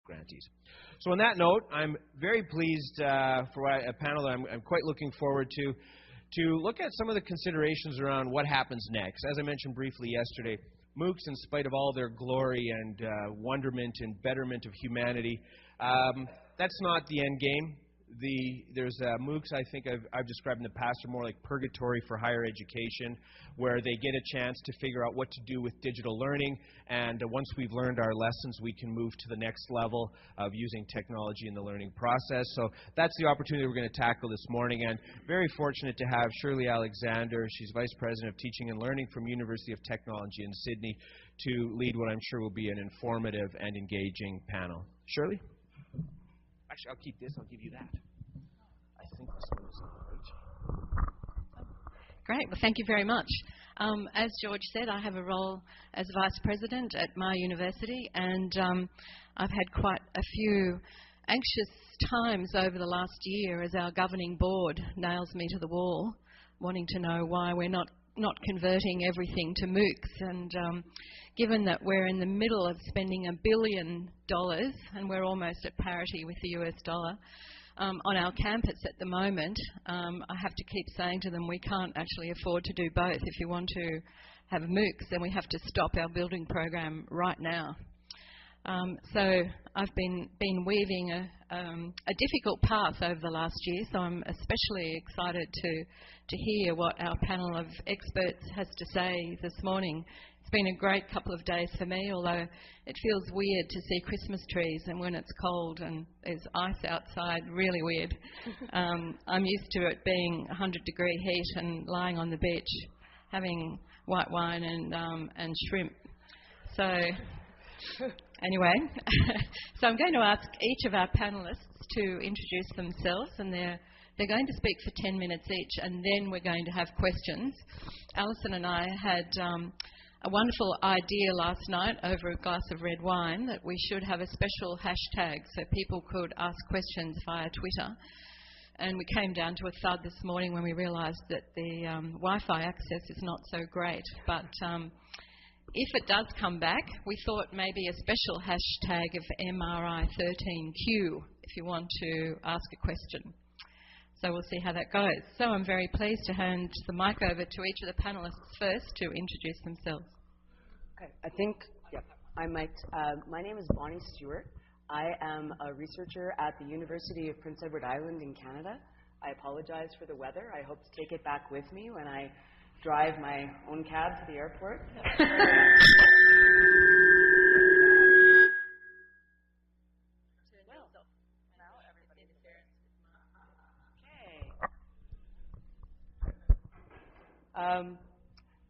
grantees. So on that note, I'm very pleased for a panel that I'm quite looking forward to look at some of the considerations around what happens next. As I mentioned briefly yesterday, MOOCs, in spite of all their glory and wonderment and betterment of humanity, that's not the end game. There's MOOCs, I think I've described in the past, are more like purgatory for higher education, where they get a chance to figure out what to do with digital learning, and once we've learned our lessons, we can move to the next level of using technology in the learning process. So that's the opportunity we're going to tackle this morning, and very fortunate to have Shirley Alexander. She's Vice President of Teaching and Learning from University of Technology in Sydney, to lead what I'm sure will be an informative and engaging panel. Shirley? Actually, I'll keep this. I'll give you that. I think this one is right. Great. Well, thank you very much. As George said, I have a role as Vice President at my university, and I've had quite a few anxious times over the last year as our governing board nails me to the wall, wanting to know why we're not converting everything to MOOCs. And given that we're in the middle of spending $1 billion, and we're almost at parity with the US dollar, on our campus at the moment, I have to keep saying to them, we can't actually afford to do both. If you want to have MOOCs, then we have to stop our building program right now. So I've been weaving a difficult path over the last year, so I'm especially excited to hear what our panel of experts has to say this morning. It's been a great couple of days for me, although it feels weird to see Christmas trees and when it's cold and there's ice outside, really weird. I'm used to it being 100-degree heat and lying on the beach having white wine and shrimp. So anyway, so I'm going to ask each of our panellists to introduce themselves, and they're going to speak for 10 minutes each, and then we're going to have questions. Alison and I had a wonderful idea last night over a glass of red wine that we should have a special hashtag so people could ask questions via Twitter. And we came down to a thud this morning when we realised that the Wi-Fi access is not so great. But if it does come back, we thought maybe a special hashtag of MRI13Q if you want to ask a question. So we'll see how that goes. So I'm very pleased to hand the mic over to each of the panellists first to introduce themselves. Okay, I think, yep, I might. My name is Bonnie Stewart. I am a researcher at the University of Prince Edward Island in Canada. I apologize for the weather. I hope to take it back with me when I drive my own cab to the airport.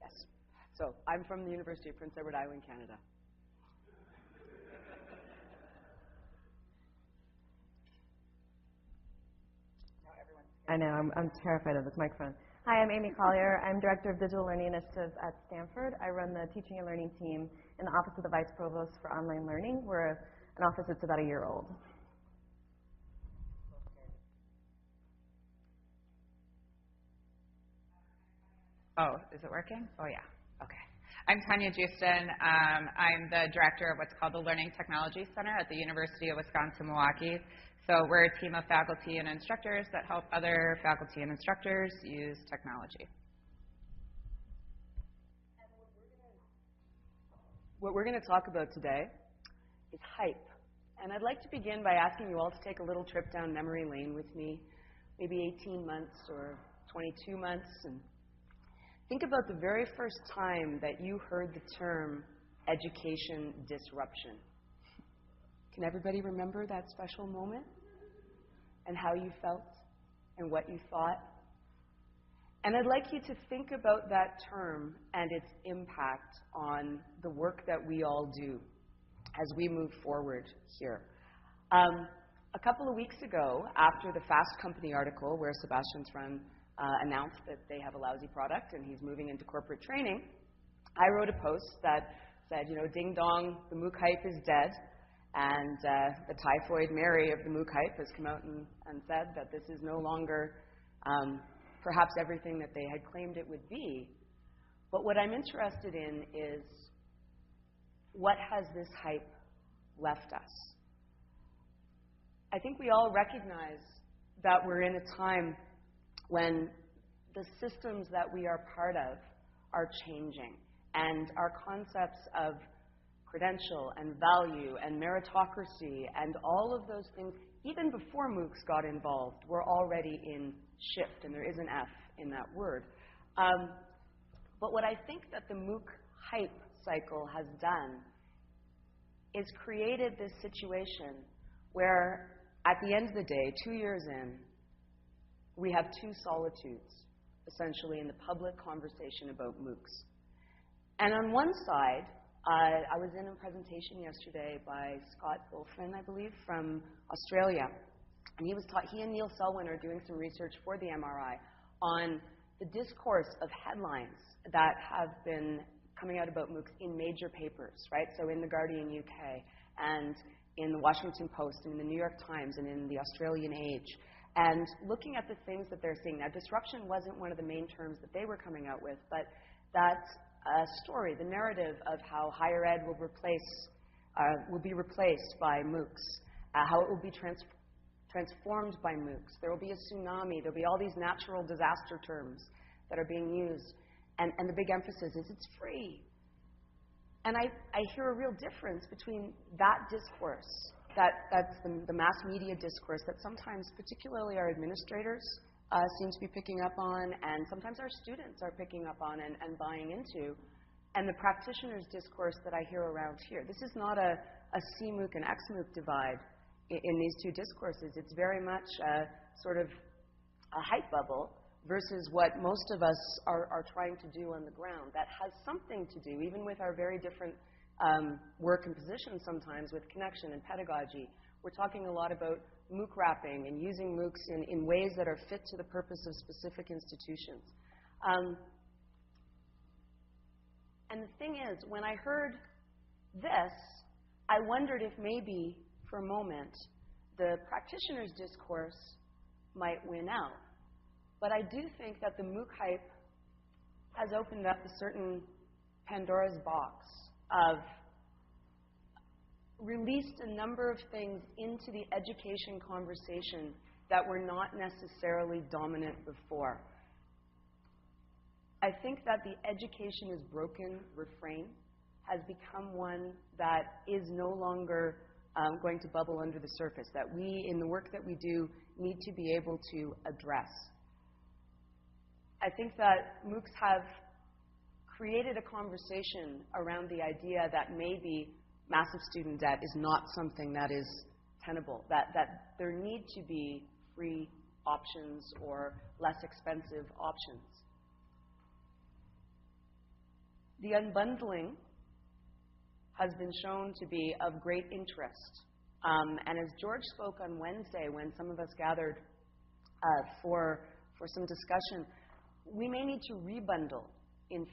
Yes. So I'm from the University of Prince Edward Island, Canada. I know, I'm terrified of this microphone. Hi, I'm Amy Collier. I'm Director of Digital Learning Initiatives at Stanford. I run the Teaching and Learning team in the Office of the Vice Provost for Online Learning. We're an office that's about a year old. Oh, is it working? Oh, yeah. Okay. I'm Tanya Joosten. I'm the director of what's called the Learning Technology Center at the University of Wisconsin-Milwaukee. So we're a team of faculty and instructors that help other faculty and instructors use technology. What we're going to talk about today is hype. And I'd like to begin by asking you all to take a little trip down memory lane with me, maybe 18 months or 22 months, and think about the very first time that you heard the term education disruption. Can everybody remember that special moment and how you felt and what you thought? And I'd like you to think about that term and its impact on the work that we all do as we move forward here. A couple of weeks ago, after the Fast Company article where Sebastian Thrun announced that they have a lousy product and he's moving into corporate training, I wrote a post that said, you know, ding dong, the MOOC hype is dead. And the typhoid Mary of the MOOC hype has come out and said that this is no longer perhaps everything that they had claimed it would be. But what I'm interested in is what has this hype left us? I think we all recognize that we're in a time when the systems that we are part of are changing, and our concepts of credential and value and meritocracy and all of those things, even before MOOCs got involved, were already in shift, and there is an F in that word. But what I think that the MOOC hype cycle has done is created this situation where, at the end of the day, 2 years in, we have two solitudes, essentially, in the public conversation about MOOCs. And on one side, I was in a presentation yesterday by Scott Bulfin, I believe, from Australia. And he and Neil Selwyn are doing some research for the MRI on the discourse of headlines that have been coming out about MOOCs in major papers, right? So in The Guardian UK, and in the Washington Post, and in the New York Times, and in the Australian Age, and looking at the things that they're seeing. Now, disruption wasn't one of the main terms that they were coming out with, but that story, the narrative of how higher ed will be replaced by MOOCs, how it will be transformed by MOOCs. There will be a tsunami. There will be all these natural disaster terms that are being used. And the big emphasis is it's free. And I hear a real difference between that discourse, that's the mass media discourse that sometimes, particularly our administrators, seem to be picking up on, and sometimes our students are picking up on and buying into, and the practitioners' discourse that I hear around here. This is not a CMOOC and XMOOC divide in these two discourses. It's very much a sort of a hype bubble versus what most of us are trying to do on the ground. That has something to do, even with our very different work and positions sometimes, with connection and pedagogy. We're talking a lot about MOOC wrapping and using MOOCs in ways that are fit to the purpose of specific institutions. And the thing is, when I heard this, I wondered if maybe, for a moment, the practitioner's discourse might win out. But I do think that the MOOC hype has opened up a certain Pandora's box of released a number of things into the education conversation that were not necessarily dominant before. I think that the education is broken refrain has become one that is no longer going to bubble under the surface, that we, in the work that we do, need to be able to address. I think that MOOCs have created a conversation around the idea that maybe massive student debt is not something that is tenable, that there need to be free options or less expensive options. The unbundling has been shown to be of great interest. And as George spoke on Wednesday, when some of us gathered for some discussion, we may need to rebundle in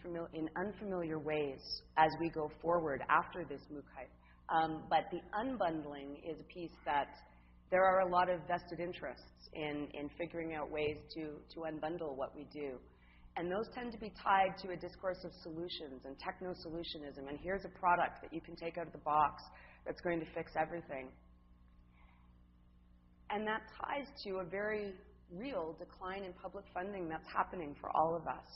unfamiliar ways as we go forward after this MOOC hype. But the unbundling is a piece that there are a lot of vested interests in figuring out ways to unbundle what we do. And those tend to be tied to a discourse of solutions and techno-solutionism. And here's a product that you can take out of the box that's going to fix everything. And that ties to a very real decline in public funding that's happening for all of us.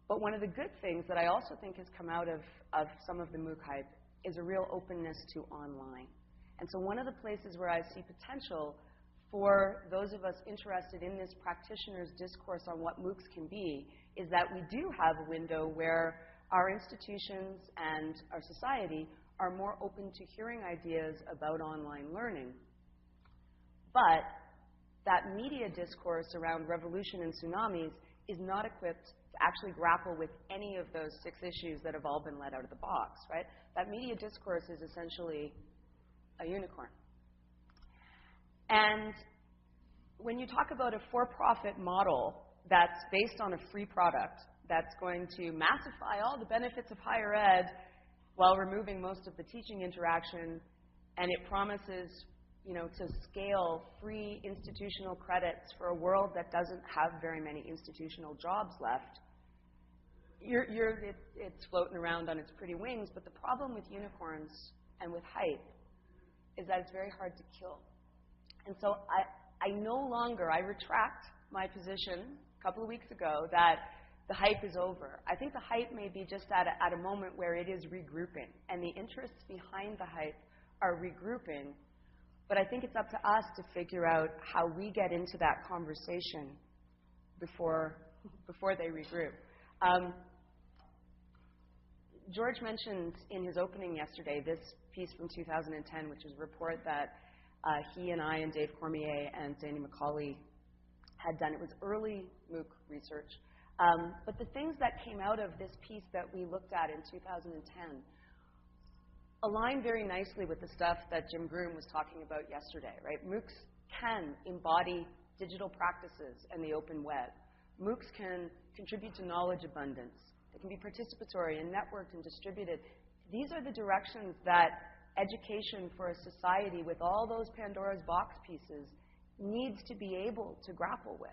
But one of the good things that I also think has come out of some of the MOOC hype is a real openness to online. And so one of the places where I see potential for those of us interested in this practitioner's discourse on what MOOCs can be is that we do have a window where our institutions and our society are more open to hearing ideas about online learning. But that media discourse around revolution and tsunamis is not equipped to actually grapple with any of those 6 issues that have all been let out of the box, right? That media discourse is essentially a unicorn. And when you talk about a for-profit model that's based on a free product that's going to massify all the benefits of higher ed while removing most of the teaching interaction, and it promises, to scale free institutional credits for a world that doesn't have very many institutional jobs left, it's floating around on its pretty wings. But the problem with unicorns and with hype is that it's very hard to kill. And so I retract my position a couple of weeks ago that the hype is over. I think the hype may be just at a moment where it is regrouping, and the interests behind the hype are regrouping. But I think it's up to us to figure out how we get into that conversation before they regroup. George mentioned in his opening yesterday this piece from 2010, which is a report that he and I and Dave Cormier and Sandy McCauley had done. It was early MOOC research. But the things that came out of this piece that we looked at in 2010 align very nicely with the stuff that Jim Groom was talking about yesterday, right? MOOCs can embody digital practices and the open web. MOOCs can contribute to knowledge abundance. They can be participatory and networked and distributed. These are the directions that education for a society with all those Pandora's box pieces needs to be able to grapple with.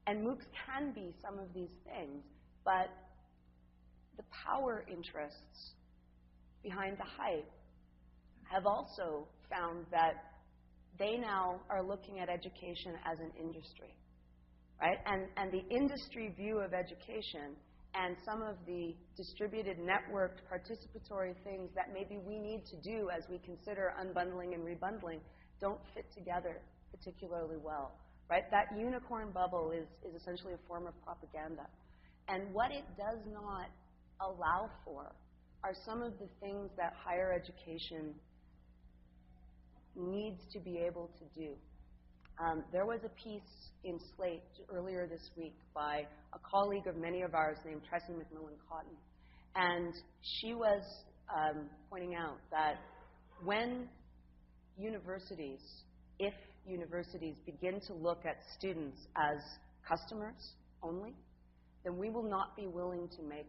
And MOOCs can be some of these things, but the power interests behind the hype have also found that they now are looking at education as an industry, right? And the industry view of education and some of the distributed, networked, participatory things that maybe we need to do as we consider unbundling and rebundling don't fit together particularly well, right? That unicorn bubble is essentially a form of propaganda. And what it does not allow for are some of the things that higher education needs to be able to do. There was a piece in Slate earlier this week by a colleague of many of ours named Tressie McMillan Cotton. And she was pointing out that when universities, if universities begin to look at students as customers only, then we will not be willing to make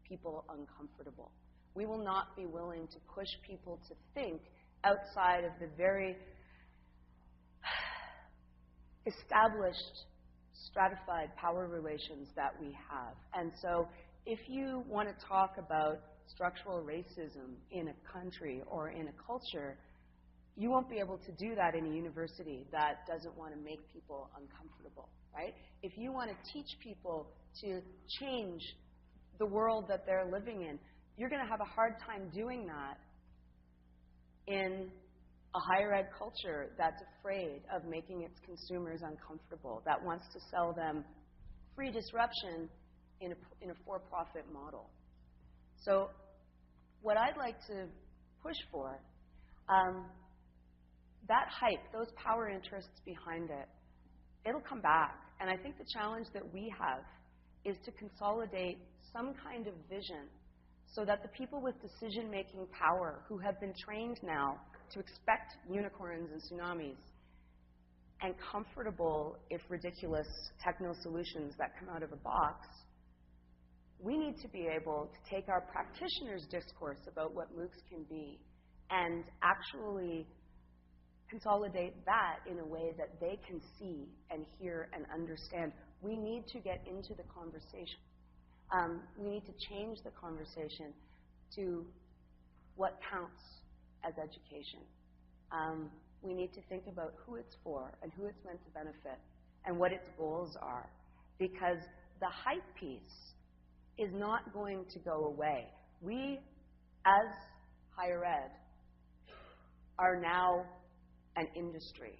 people uncomfortable. We will not be willing to push people to think outside of the very established, stratified power relations that we have. And so if you want to talk about structural racism in a country or in a culture, you won't be able to do that in a university that doesn't want to make people uncomfortable, right? If you want to teach people to change the world that they're living in, you're going to have a hard time doing that in a higher ed culture that's afraid of making its consumers uncomfortable, that wants to sell them free disruption in a for-profit model. So what I'd like to push for, that hype, those power interests behind it, it'll come back. And I think the challenge that we have is to consolidate some kind of vision so that the people with decision-making power who have been trained now to expect unicorns and tsunamis and comfortable, if ridiculous, techno solutions that come out of a box, we need to be able to take our practitioners' discourse about what MOOCs can be and actually consolidate that in a way that they can see and hear and understand. We need to get into the conversation. We need to change the conversation to what counts as education. We need to think about who it's for and who it's meant to benefit and what its goals are, because the hype piece is not going to go away. We, as higher ed, are now an industry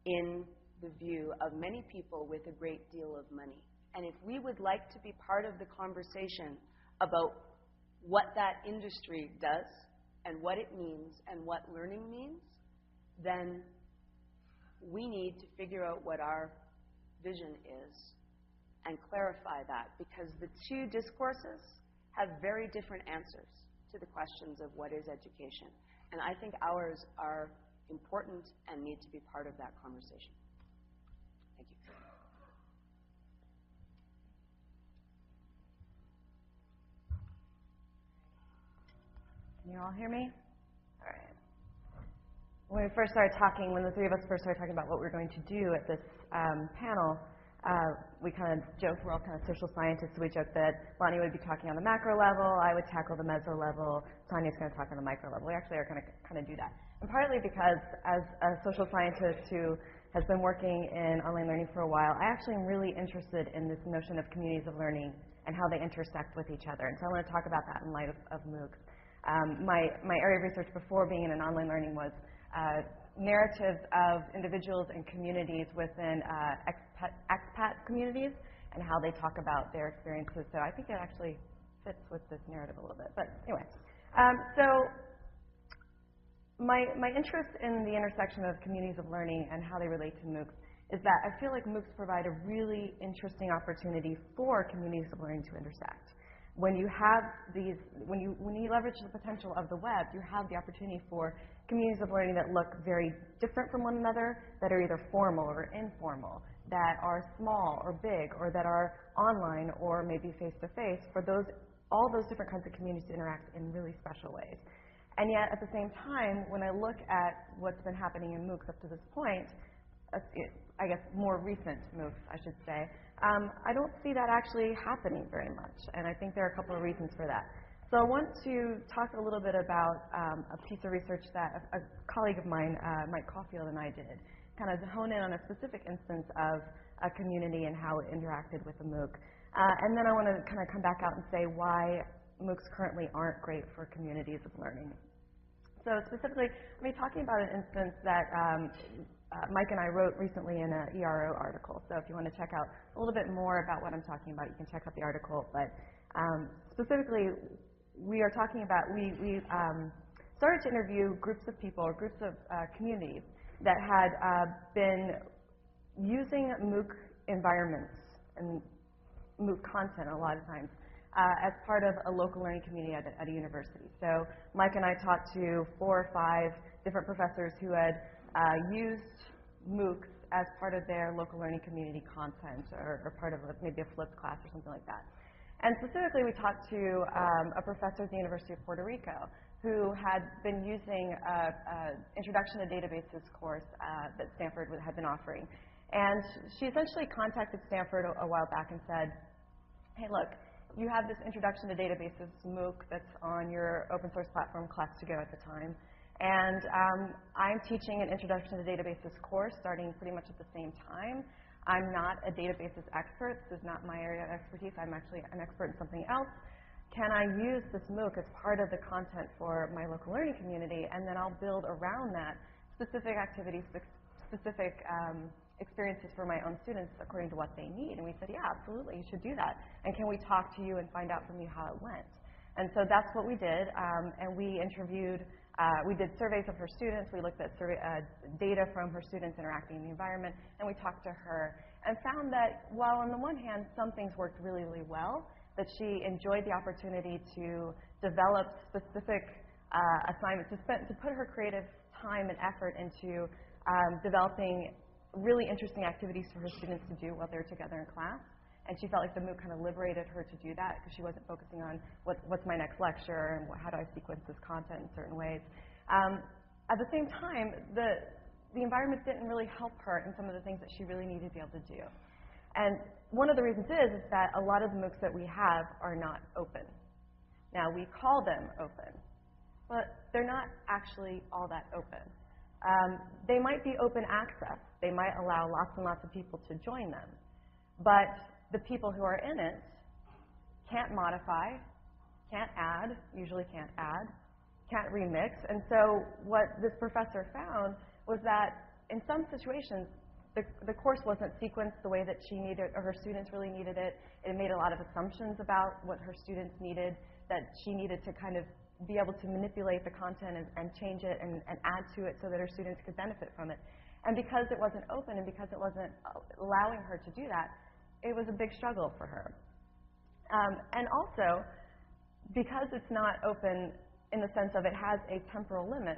in the view of many people with a great deal of money. And if we would like to be part of the conversation about what that industry does and what it means and what learning means, then we need to figure out what our vision is and clarify that, because the two discourses have very different answers to the questions of what is education. And I think ours are important and need to be part of that conversation. Thank you. Can you all hear me? All right. When we first started talking, when the three of us first started talking about what we were going to do at this panel, we kind of joked, we're all kind of social scientists, so we joked that Lonnie would be talking on the macro level, I would tackle the meso level, Tanya's going to talk on the micro level. We actually are going to kind of do that. And partly because as a social scientist who has been working in online learning for a while, I actually am really interested in this notion of communities of learning and how they intersect with each other. And so I want to talk about that in light of MOOCs. My area of research before being in online learning was narratives of individuals and communities within expat communities and how they talk about their experiences. So I think it actually fits with this narrative a little bit. But anyway, My interest in the intersection of communities of learning and how they relate to MOOCs is that I feel like MOOCs provide a really interesting opportunity for communities of learning to intersect. When you have these, when you leverage the potential of the web, you have the opportunity for communities of learning that look very different from one another, that are either formal or informal, that are small or big, or that are online or maybe face-to-face, for all those different kinds of communities to interact in really special ways. And yet, at the same time, when I look at what's been happening in MOOCs up to this point, I guess more recent MOOCs, I should say, I don't see that actually happening very much. And I think there are a couple of reasons for that. So I want to talk a little bit about a piece of research that a colleague of mine, Mike Caulfield, and I did, kind of hone in on a specific instance of a community and how it interacted with a MOOC. And then I want to kind of come back out and say why MOOCs currently aren't great for communities of learning. So specifically, I'm going to be talking about an instance that Mike and I wrote recently in an ERO article. So if you want to check out a little bit more about what I'm talking about, you can check out the article. But specifically, we are talking about, we started to interview groups of people or groups of communities that had been using MOOC environments and MOOC content a lot of times as part of a local learning community at a university. So Mike and I talked to 4 or 5 different professors who had used MOOCs as part of their local learning community content or part of maybe a flipped class or something like that. And specifically, we talked to a professor at the University of Puerto Rico who had been using an Introduction to Databases course that Stanford had been offering. And she essentially contacted Stanford a while back and said, hey, look, you have this Introduction to Databases MOOC that's on your open source platform, Class2Go at the time. And I'm teaching an Introduction to Databases course starting pretty much at the same time. I'm not a databases expert. This is not my area of expertise. I'm actually an expert in something else. Can I use this MOOC as part of the content for my local learning community? And then I'll build around that specific activities, specific experiences for my own students according to what they need. And we said, yeah, absolutely, you should do that. And can we talk to you and find out from you how it went? And so that's what we did. And we interviewed, we did surveys of her students. We looked at data from her students interacting in the environment. And we talked to her and found that while on the one hand, some things worked really, really well, that she enjoyed the opportunity to develop specific assignments, to put her creative time and effort into developing really interesting activities for her students to do while they were together in class. And she felt like the MOOC kind of liberated her to do that because she wasn't focusing on what's my next lecture and how do I sequence this content in certain ways. At the same time, the environment didn't really help her in some of the things that she really needed to be able to do. And one of the reasons is that a lot of the MOOCs that we have are not open. Now, we call them open, but they're not actually all that open. They might be open access. They might allow lots and lots of people to join them. But the people who are in it can't modify, can't add, usually can't add, can't remix. And so what this professor found was that in some situations, the course wasn't sequenced the way that she needed, or her students really needed it. It made a lot of assumptions about what her students needed, that she needed to kind of be able to manipulate the content and change it and add to it so that her students could benefit from it. And because it wasn't open and because it wasn't allowing her to do that, it was a big struggle for her. And also, because it's not open in the sense of it has a temporal limit,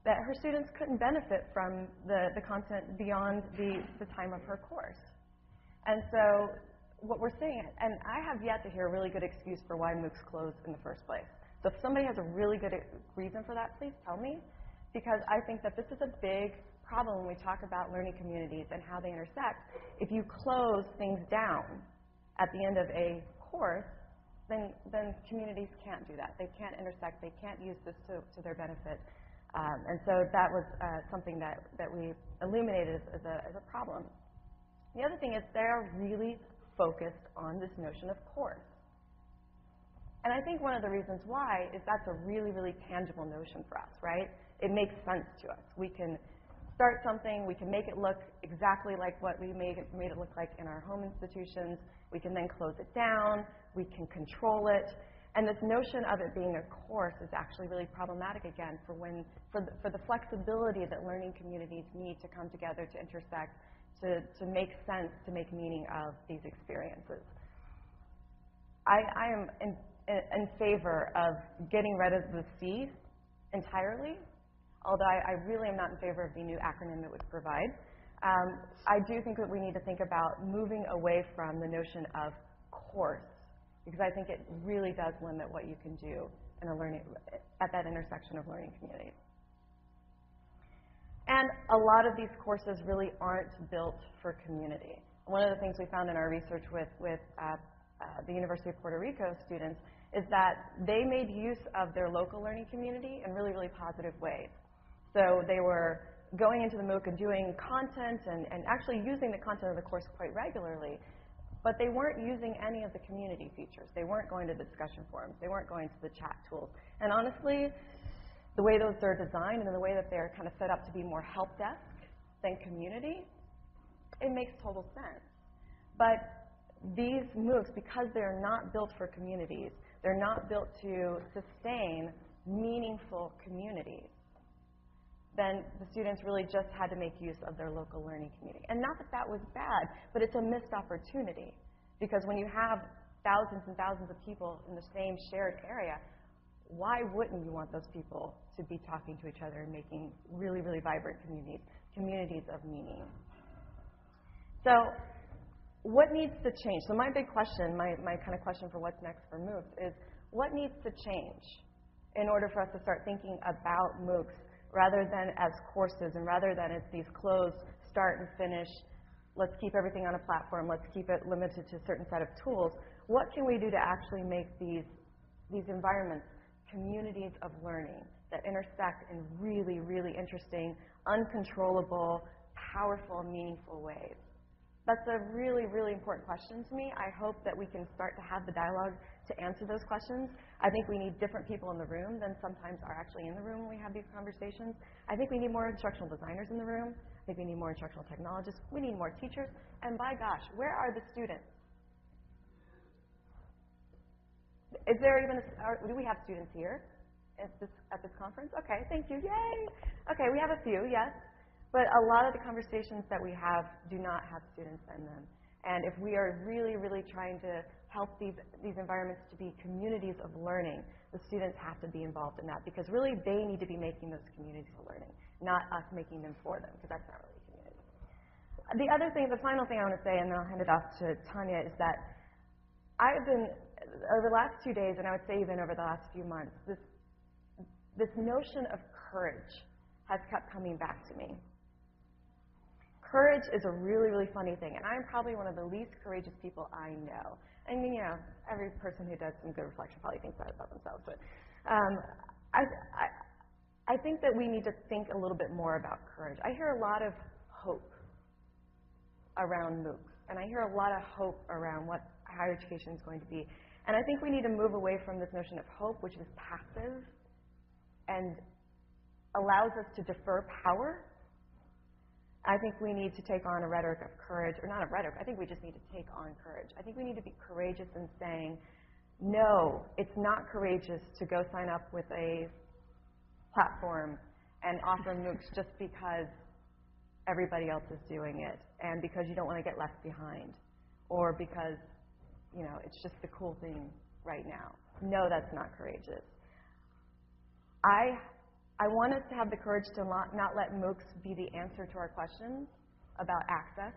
that her students couldn't benefit from the content beyond the time of her course. And so what we're seeing, and I have yet to hear a really good excuse for why MOOCs closed in the first place. So if somebody has a really good reason for that, please tell me, because I think that this is a big problem when we talk about learning communities and how they intersect. If you close things down at the end of a course, then communities can't do that. They can't intersect. They can't use this to their benefit. And so that was something that we illuminated as a problem. The other thing is they're really focused on this notion of course. And I think one of the reasons why is that's a really, really tangible notion for us, right? It makes sense to us. We can start something, we can make it look exactly like what we made it look like in our home institutions. We can then close it down, we can control it. And this notion of it being a course is actually really problematic again for the flexibility that learning communities need to come together, to intersect, to make sense, to make meaning of these experiences. I am in favor of getting rid of the C entirely, although I really am not in favor of the new acronym it would provide. I do think that we need to think about moving away from the notion of course, because I think it really does limit what you can do in at that intersection of learning communities. And a lot of these courses really aren't built for community. One of the things we found in our research with the University of Puerto Rico students is that they made use of their local learning community in really, really positive ways. So they were going into the MOOC and doing content and actually using the content of the course quite regularly, but they weren't using any of the community features. They weren't going to discussion forums. They weren't going to the chat tools. And honestly, the way those are designed and the way that they're kind of set up to be more help desk than community, it makes total sense. But these MOOCs, because they're not built for communities, they're not built to sustain meaningful communities, then the students really just had to make use of their local learning community. And not that that was bad, but it's a missed opportunity. Because when you have thousands and thousands of people in the same shared area, why wouldn't you want those people to be talking to each other and making really, really vibrant communities of meaning? So what needs to change? So my big question, my kind of question for what's next for MOOCs is, what needs to change in order for us to start thinking about MOOCs rather than as courses and rather than as these closed start and finish, let's keep everything on a platform, let's keep it limited to a certain set of tools. What can we do to actually make these environments communities of learning that intersect in really, really interesting, uncontrollable, powerful, meaningful ways? That's a really, really important question to me. I hope that we can start to have the dialogue to answer those questions. I think we need different people in the room than sometimes are actually in the room when we have these conversations. I think we need more instructional designers in the room. I think we need more instructional technologists. We need more teachers. And by gosh, where are the students? Is there even do we have students here at this conference? Okay, thank you. Yay! Okay, we have a few, yes. But a lot of the conversations that we have do not have students in them. And if we are really, really trying to help these environments to be communities of learning, the students have to be involved in that, because really they need to be making those communities of learning, not us making them for them, because that's not really community. The final thing I want to say, and then I'll hand it off to Tanya, is that I've been, over the last 2 days, and I would say even over the last few months, this notion of courage has kept coming back to me. Courage is a really, really funny thing, and I'm probably one of the least courageous people I know. And, you know, every person who does some good reflection probably thinks that about themselves, but I think that we need to think a little bit more about courage. I hear a lot of hope around MOOCs, and I hear a lot of hope around what higher education is going to be. And I think we need to move away from this notion of hope, which is passive and allows us to defer power. I think we need to take on a rhetoric of courage, or not a rhetoric, I think we just need to take on courage. I think we need to be courageous in saying, no, it's not courageous to go sign up with a platform and offer MOOCs just because everybody else is doing it, and because you don't want to get left behind, or because, you know, it's just the cool thing right now. No, that's not courageous. I want us to have the courage to not let MOOCs be the answer to our questions about access,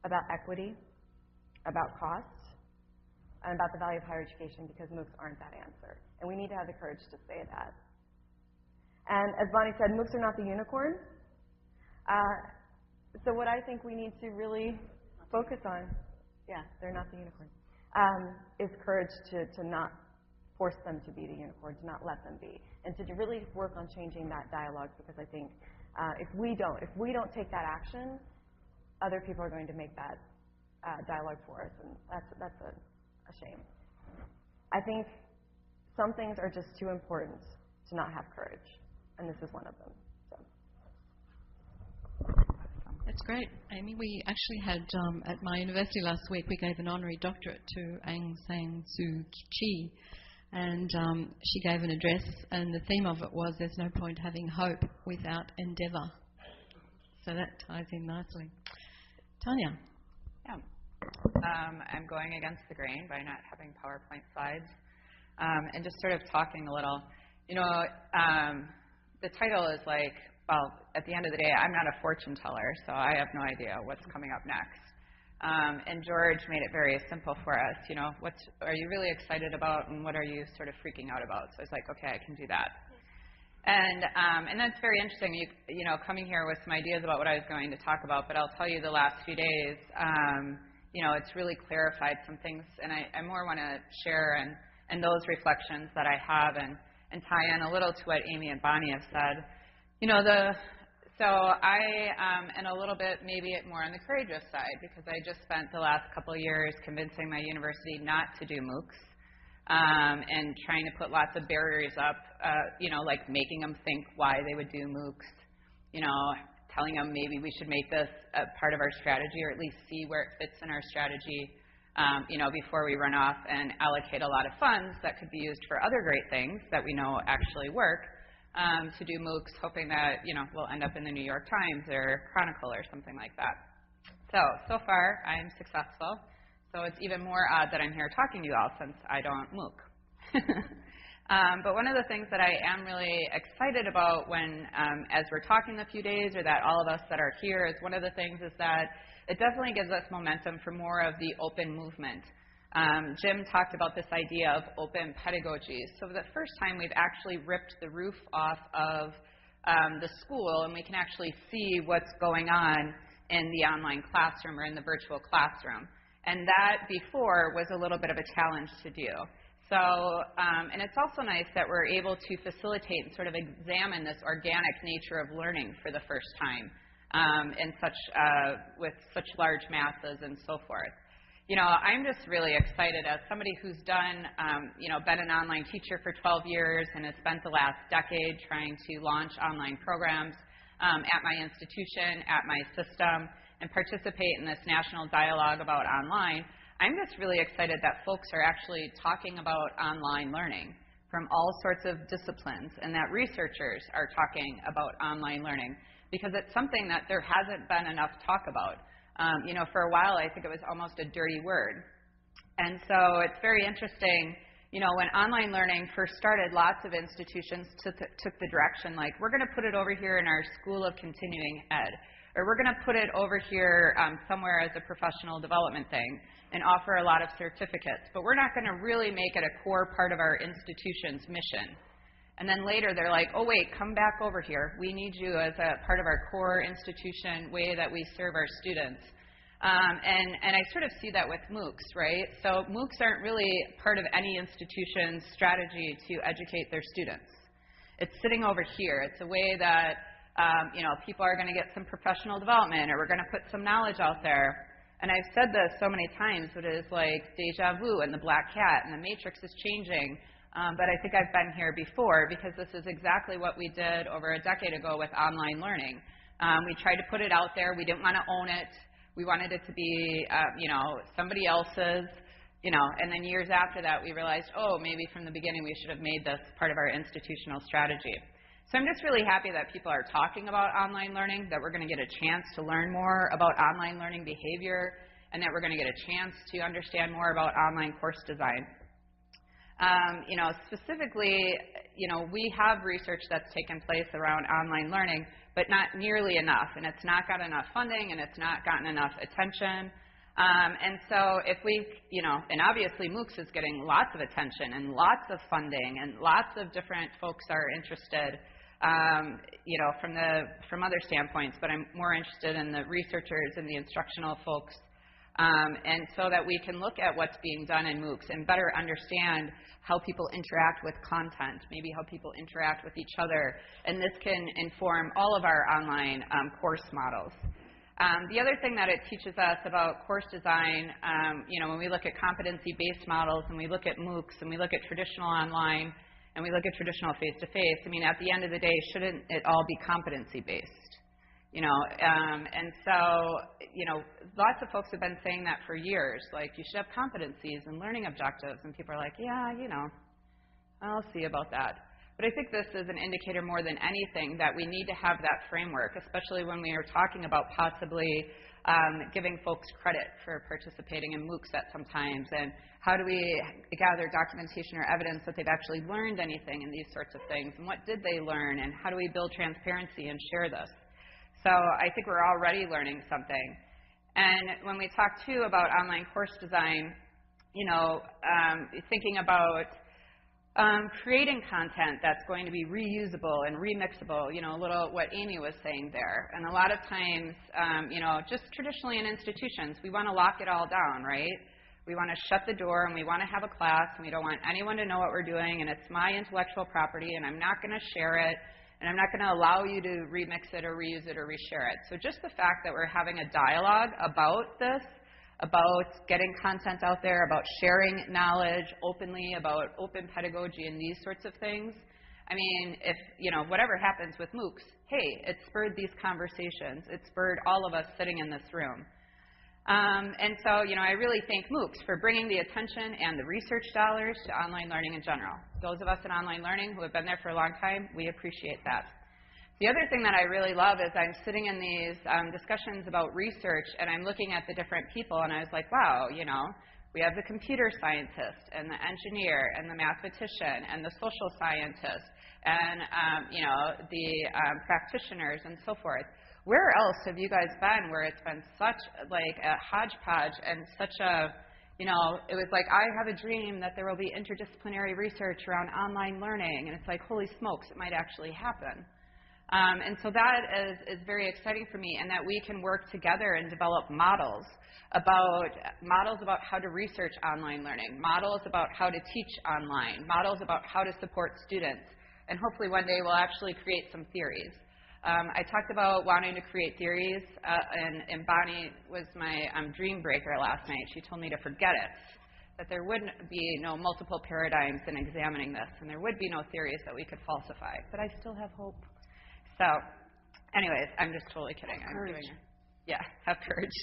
about equity, about cost, and about the value of higher education, because MOOCs aren't that answer. And we need to have the courage to say that. And as Bonnie said, MOOCs are not the unicorn. So what I think we need to really focus on, yeah, they're not the unicorn, is courage to not force them to be the unicorn, to not let them be. and to really work on changing that dialogue, because I think if we don't take that action, other people are going to make that dialogue for us, and that's a shame. I think some things are just too important to not have courage, and this is one of them. So. That's great, Amy. We actually had, at my university last week, we gave an honorary doctorate to Aung San Suu Kyi, and she gave an address, and the theme of it was, there's no point having hope without endeavour. So that ties in nicely. Tanya. Yeah. I'm going against the grain by not having PowerPoint slides, and just sort of talking a little. You know, the title is like, well, at the end of the day, I'm not a fortune teller, so I have no idea what's coming up next. And George made it very simple for us. You know, what are you really excited about, and what are you sort of freaking out about? So I was like, okay, I can do that. And that's very interesting, you know, coming here with some ideas about what I was going to talk about. But I'll tell you, the last few days, you know, it's really clarified some things, and I more want to share and those reflections that I have and tie in a little to what Amy and Bonnie have said. You know, so I am a little bit maybe more on the courageous side, because I just spent the last couple of years convincing my university not to do MOOCs, and trying to put lots of barriers up, you know, like making them think why they would do MOOCs, you know, telling them maybe we should make this a part of our strategy, or at least see where it fits in our strategy, you know, before we run off and allocate a lot of funds that could be used for other great things that we know actually work, to do MOOCs, hoping that, you know, we'll end up in the New York Times or Chronicle or something like that. So far, I'm successful. So it's even more odd that I'm here talking to you all, since I don't MOOC. But one of the things that I am really excited about when, as we're talking a few days, or that all of us that are here, is one of the things is that it definitely gives us momentum for more of the open movement. Jim talked about this idea of open pedagogy. So for the first time, we've actually ripped the roof off of the school, and we can actually see what's going on in the online classroom or in the virtual classroom. And that before was a little bit of a challenge to do. So, and it's also nice that we're able to facilitate and sort of examine this organic nature of learning for the first time, in such, with such large masses and so forth. You know, I'm just really excited as somebody who's done, you know, been an online teacher for 12 years and has spent the last decade trying to launch online programs at my institution, at my system, and participate in this national dialogue about online. I'm just really excited that folks are actually talking about online learning from all sorts of disciplines, and that researchers are talking about online learning, because it's something that there hasn't been enough talk about. You know, for a while, I think it was almost a dirty word. And so it's very interesting, you know, when online learning first started, lots of institutions took the direction like, we're going to put it over here in our School of Continuing Ed, or we're going to put it over here somewhere as a professional development thing and offer a lot of certificates, but we're not going to really make it a core part of our institution's mission. And then later they're like, oh wait, come back over here. We need you as a part of our core institution way that we serve our students. And I sort of see that with MOOCs, right? So MOOCs aren't really part of any institution's strategy to educate their students. It's sitting over here. It's a way that you know, people are going to get some professional development, or we're going to put some knowledge out there. And I've said this so many times, but it is like deja vu and the black cat and the matrix is changing. But I think I've been here before, because this is exactly what we did over a decade ago with online learning. We tried to put it out there. We didn't want to own it. We wanted it to be, you know, somebody else's, you know, and then years after that we realized, oh, maybe from the beginning we should have made this part of our institutional strategy. So I'm just really happy that people are talking about online learning, that we're going to get a chance to learn more about online learning behavior, and that we're going to get a chance to understand more about online course design. You know, specifically, you know, we have research that's taken place around online learning, but not nearly enough, and it's not got enough funding, and it's not gotten enough attention. And so if we, you know, and obviously MOOCs is getting lots of attention and lots of funding, and lots of different folks are interested, you know, from other standpoints, but I'm more interested in the researchers and the instructional folks And so that we can look at what's being done in MOOCs and better understand how people interact with content, maybe how people interact with each other. And this can inform all of our online course models. The other thing that it teaches us about course design, when we look at competency-based models and we look at MOOCs and we look at traditional online and we look at traditional face-to-face, at the end of the day, shouldn't it all be competency-based? And so, lots of folks have been saying that for years, like you should have competencies and learning objectives, and people are like, yeah, I'll see about that. But I think this is an indicator more than anything that we need to have that framework, especially when we are talking about possibly giving folks credit for participating in MOOCs at some times, and how do we gather documentation or evidence that they've actually learned anything in these sorts of things, and what did they learn, and how do we build transparency and share this? So I think we're already learning something. And when we talk, too, about online course design, thinking about creating content that's going to be reusable and remixable, a little what Amy was saying there. And a lot of times, just traditionally in institutions, we want to lock it all down, right? We want to shut the door and we want to have a class and we don't want anyone to know what we're doing and it's my intellectual property and I'm not going to share it. And I'm not going to allow you to remix it or reuse it or reshare it. So just the fact that we're having a dialogue about this, about getting content out there, about sharing knowledge openly, about open pedagogy and these sorts of things. If, whatever happens with MOOCs, hey, it spurred these conversations. It spurred all of us sitting in this room. And so, I really thank MOOCs for bringing the attention and the research dollars to online learning in general. Those of us in online learning who have been there for a long time, we appreciate that. The other thing that I really love is I'm sitting in these discussions about research and I'm looking at the different people and I was like, wow, we have the computer scientist and the engineer and the mathematician and the social scientist and, the practitioners and so forth. Where else have you guys been where it's been such like a hodgepodge and such a, it was like, I have a dream that there will be interdisciplinary research around online learning, and it's like, holy smokes, it might actually happen. And so that is very exciting for me, and that we can work together and develop models about how to research online learning, models about how to teach online, models about how to support students, and hopefully one day we'll actually create some theories. I talked about wanting to create theories, and Bonnie was my dream breaker last night. She told me to forget it, that there wouldn't be no multiple paradigms in examining this, and there would be no theories that we could falsify. But I still have hope. So, anyways, I'm just totally kidding. I'm doing it. Yeah, have courage.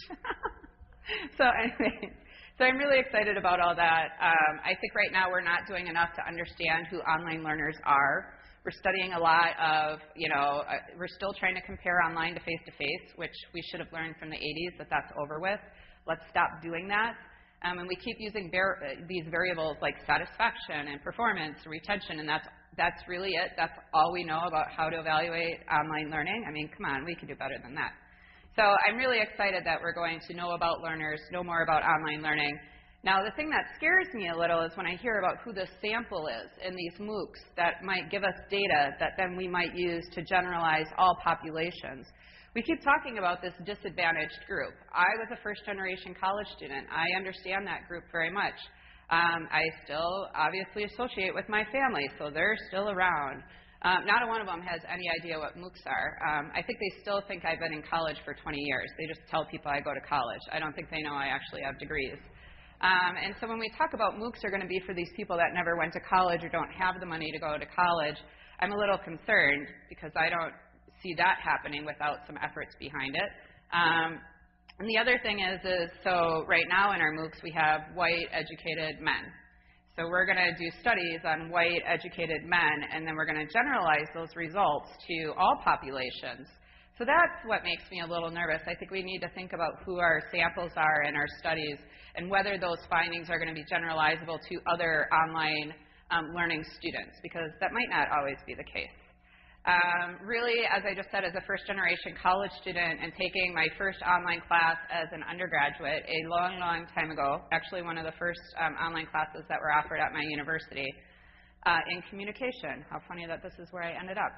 So, anyways, I'm really excited about all that. I think right now we're not doing enough to understand who online learners are. We're studying a lot of, we're still trying to compare online to face-to-face, which we should have learned from the 80s that that's over with. Let's stop doing that. And we keep using these variables like satisfaction and performance, retention, and that's really it. That's all we know about how to evaluate online learning. Come on, we can do better than that. So I'm really excited that we're going to know about learners, know more about online learning. Now, the thing that scares me a little is when I hear about who the sample is in these MOOCs that might give us data that then we might use to generalize all populations. We keep talking about this disadvantaged group. I was a first-generation college student. I understand that group very much. I still obviously associate with my family, so they're still around. Not one of them has any idea what MOOCs are. I think they still think I've been in college for 20 years. They just tell people I go to college. I don't think they know I actually have degrees. And so when we talk about MOOCs are going to be for these people that never went to college or don't have the money to go to college, I'm a little concerned because I don't see that happening without some efforts behind it. And the other thing is so right now in our MOOCs we have white educated men. So we're going to do studies on white educated men, and then we're going to generalize those results to all populations. So that's what makes me a little nervous. I think we need to think about who our samples are in our studies and whether those findings are going to be generalizable to other online learning students, because that might not always be the case. Really, as I just said, as a first-generation college student and taking my first online class as an undergraduate a long, long time ago, actually one of the first online classes that were offered at my university in communication. How funny that this is where I ended up.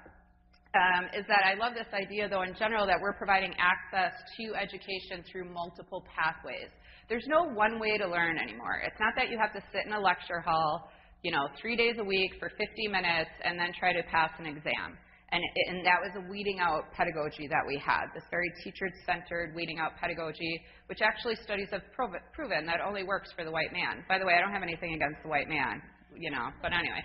is that I love this idea, though, in general, that we're providing access to education through multiple pathways. There's no one way to learn anymore. It's not that you have to sit in a lecture hall, 3 days a week for 50 minutes and then try to pass an exam. And that was a weeding out pedagogy that we had, this very teacher-centered weeding out pedagogy, which actually studies have proven that only works for the white man. By the way, I don't have anything against the white man, but anyway.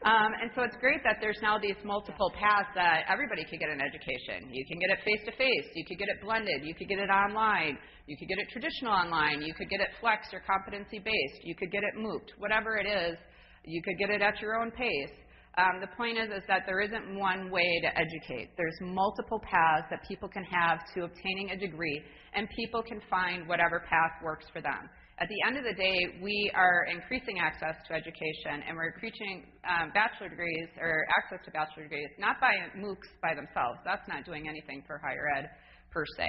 And so it's great that there's now these multiple paths that everybody could get an education. You can get it face-to-face. You could get it blended. You could get it online. You could get it traditional online. You could get it flex or competency-based. You could get it MOOCed. Whatever it is, you could get it at your own pace. The point is that there isn't one way to educate. There's multiple paths that people can have to obtaining a degree, and people can find whatever path works for them. At the end of the day, we are increasing access to education, and we're increasing bachelor degrees or access to bachelor degrees, not by MOOCs by themselves. That's not doing anything for higher ed per se,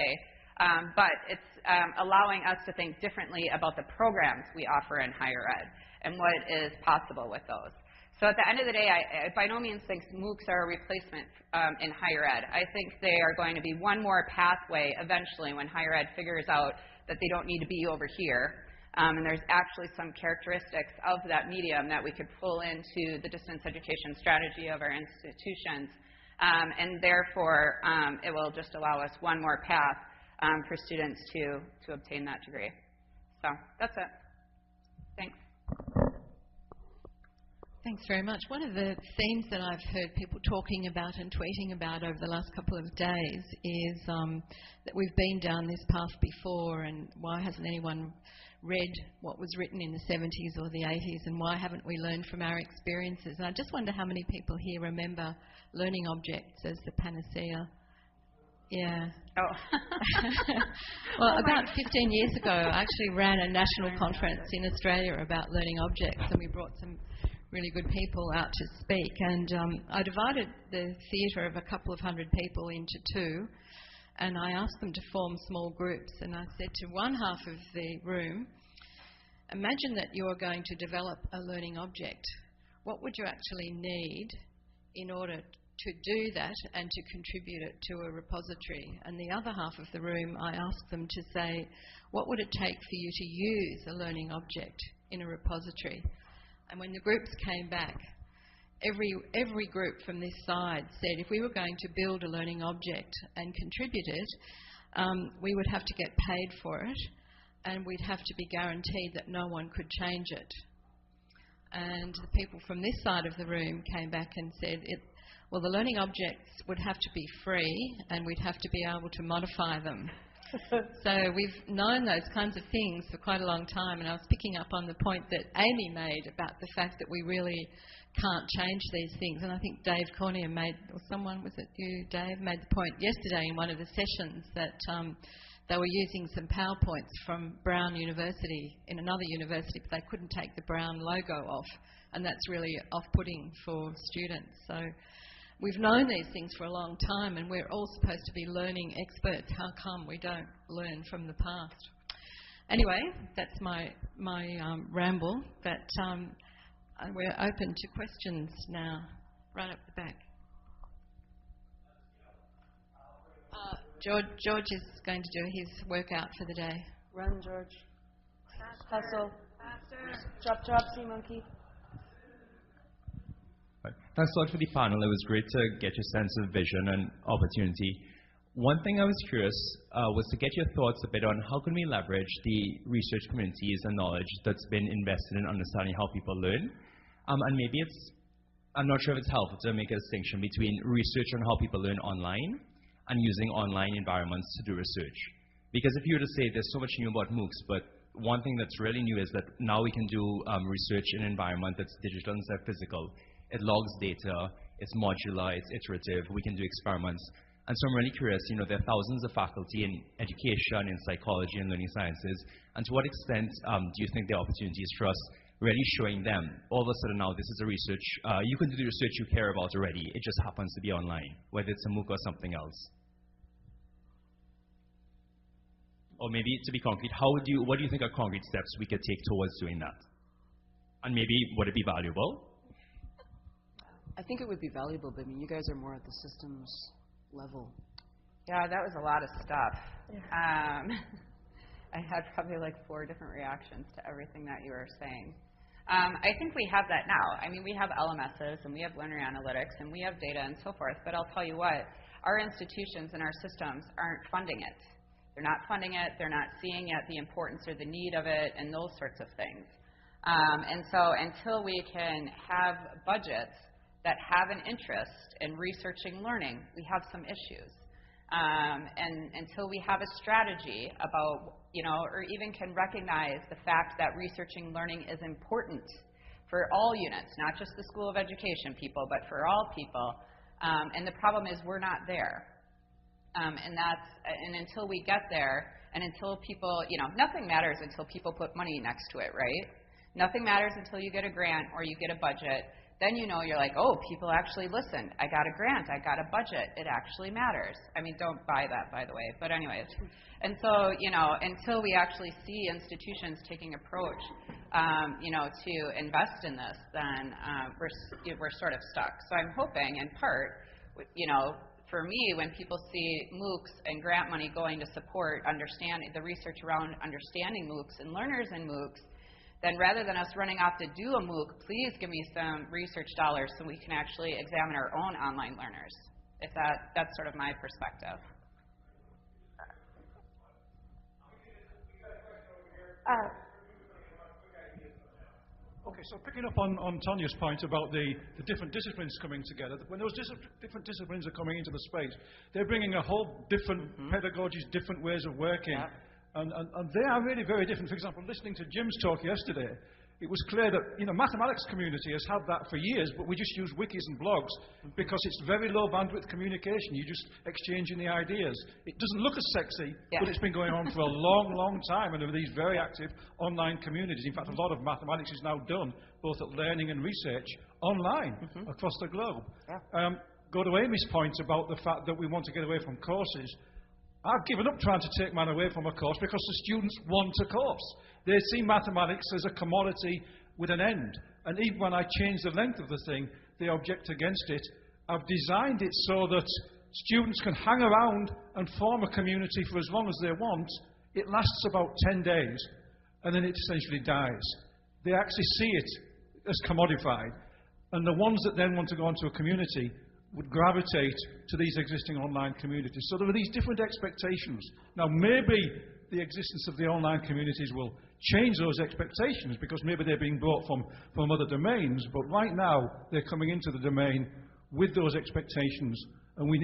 but it's allowing us to think differently about the programs we offer in higher ed and what is possible with those. So at the end of the day, I by no means think MOOCs are a replacement in higher ed. I think they are going to be one more pathway eventually when higher ed figures out that they don't need to be over here. And there's actually some characteristics of that medium that we could pull into the distance education strategy of our institutions. And therefore, it will just allow us one more path for students to obtain that degree. So that's it. Thanks. Thanks very much. One of the themes that I've heard people talking about and tweeting about over the last couple of days is that we've been down this path before, and why hasn't anyone read what was written in the 70s or the 80s, and why haven't we learned from our experiences? And I just wonder how many people here remember learning objects as the panacea. Yeah. Oh. Well, about 15 years ago, I actually ran a national conference in Australia about learning objects, and we brought some really good people out to speak. And I divided the theatre of a couple of hundred people into two, and I asked them to form small groups. And I said to one half of the room, imagine that you're going to develop a learning object. What would you actually need in order to do that and to contribute it to a repository? And the other half of the room, I asked them to say, what would it take for you to use a learning object in a repository? And when the groups came back, every group from this side said if we were going to build a learning object and contribute it, we would have to get paid for it, and we'd have to be guaranteed that no one could change it. And the people from this side of the room came back and said, well, the learning objects would have to be free, and we'd have to be able to modify them. So we've known those kinds of things for quite a long time, and I was picking up on the point that Amy made about the fact that we really can't change these things. And I think Dave Collier made, or someone, was it you, Dave, made the point yesterday in one of the sessions that they were using some PowerPoints from Brown University in another university, but they couldn't take the Brown logo off, and that's really off-putting for students. So we've known these things for a long time, and we're all supposed to be learning experts. How come we don't learn from the past? Anyway, that's my ramble, but we're open to questions now. Right up the back. George is going to do his workout for the day. Run, George. Hustle. Faster. Drop, sea monkey. Thanks a lot for the panel. It was great to get your sense of vision and opportunity. One thing I was curious was to get your thoughts a bit on how can we leverage the research communities and knowledge that's been invested in understanding how people learn. And maybe I'm not sure if it's helpful to make a distinction between research on how people learn online and using online environments to do research. Because if you were to say there's so much new about MOOCs, but one thing that's really new is that now we can do research in an environment that's digital instead of physical. It logs data, it's modular, it's iterative, we can do experiments. And so I'm really curious, there are thousands of faculty in education, in psychology, and learning sciences, and to what extent do you think there are opportunities for us really showing them, all of a sudden now this is a research, you can do the research you care about already, it just happens to be online, whether it's a MOOC or something else. Or maybe, to be concrete, what do you think are concrete steps we could take towards doing that? And maybe, would it be valuable? I think it would be valuable, but I mean, you guys are more at the systems level. Yeah, that was a lot of stuff. Yeah. I had probably like 4 different reactions to everything that you were saying. I think we have that now. I mean, we have LMSs and we have learner analytics and we have data and so forth, but I'll tell you what, our institutions and our systems aren't funding it. They're not funding it, they're not seeing yet the importance or the need of it and those sorts of things. And so until we can have budgets that have an interest in researching learning, we have some issues. And until we have a strategy about, or even can recognize the fact that researching learning is important for all units, not just the School of Education people, but for all people. And the problem is we're not there. And until we get there, and until people, nothing matters until people put money next to it, right? Nothing matters until you get a grant or you get a budget. Then you're like, oh, people actually listened. I got a grant. I got a budget. It actually matters. I mean, don't buy that, by the way. But anyways, and so, until we actually see institutions taking approach, to invest in this, then we're sort of stuck. So I'm hoping, in part, for me, when people see MOOCs and grant money going to support understanding the research around understanding MOOCs and learners in MOOCs, then rather than us running off to do a MOOC, please give me some research dollars so we can actually examine our own online learners. If that's sort of my perspective. Okay, so picking up on Tanya's point about the different disciplines coming together, when those different disciplines are coming into the space, they're bringing a whole different pedagogies, different ways of working. Yep. And they are really very different. For example, listening to Jim's talk yesterday, it was clear that mathematics community has had that for years, but we just use wikis and blogs because it's very low bandwidth communication. You're just exchanging the ideas. It doesn't look as sexy, but it's been going on for a long, long time, and there are these very active online communities. In fact, a lot of mathematics is now done, both at learning and research, online across the globe. Yeah. Go to Amy's point about the fact that we want to get away from courses. I've given up trying to take man away from a course because the students want a course. They see mathematics as a commodity with an end. And even when I change the length of the thing, they object against it. I've designed it so that students can hang around and form a community for as long as they want. It lasts about 10 days, and then it essentially dies. They actually see it as commodified. And the ones that then want to go into a community would gravitate to these existing online communities. So there are these different expectations. Now, maybe the existence of the online communities will change those expectations because maybe they're being brought from other domains, but right now they're coming into the domain with those expectations, and we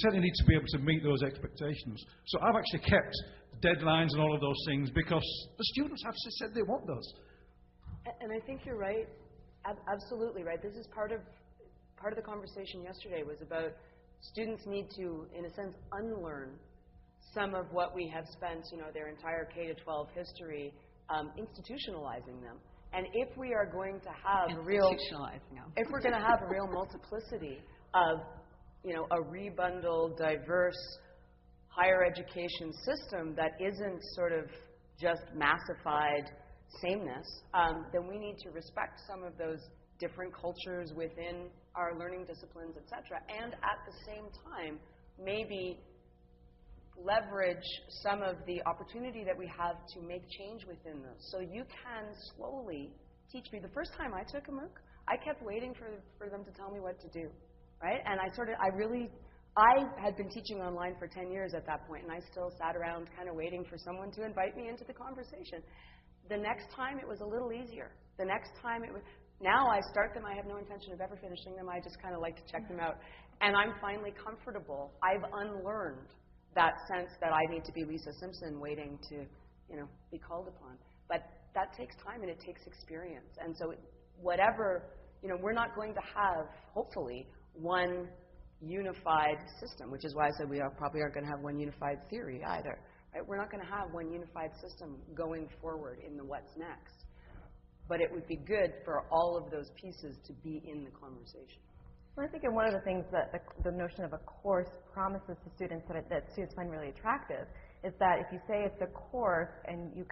certainly need to be able to meet those expectations. So I've actually kept deadlines and all of those things because the students have said they want those. And I think you're right, absolutely right. This is part of the conversation yesterday was about students need to, in a sense, unlearn some of what we have spent, their entire K-12 history institutionalizing them. And if we are going to have if we're going to have a real multiplicity of, a rebundled, diverse higher education system that isn't sort of just massified sameness, then we need to respect some of those different cultures within our learning disciplines, etc., and at the same time, maybe leverage some of the opportunity that we have to make change within those. So you can slowly teach me. The first time I took a MOOC, I kept waiting for them to tell me what to do, right? And I had been teaching online for 10 years at that point, and I still sat around kind of waiting for someone to invite me into the conversation. The next time it was a little easier. The next time it was... Now I start them, I have no intention of ever finishing them, I just kind of like to check them out. And I'm finally comfortable. I've unlearned that sense that I need to be Lisa Simpson waiting to, be called upon. But that takes time and it takes experience. And so whatever, we're not going to have, hopefully, one unified system, which is why I said we probably aren't going to have one unified theory either. Right? We're not going to have one unified system going forward in the what's next. But it would be good for all of those pieces to be in the conversation. Well, I think one of the things that the notion of a course promises to students that students find really attractive is that if you say it's a course and you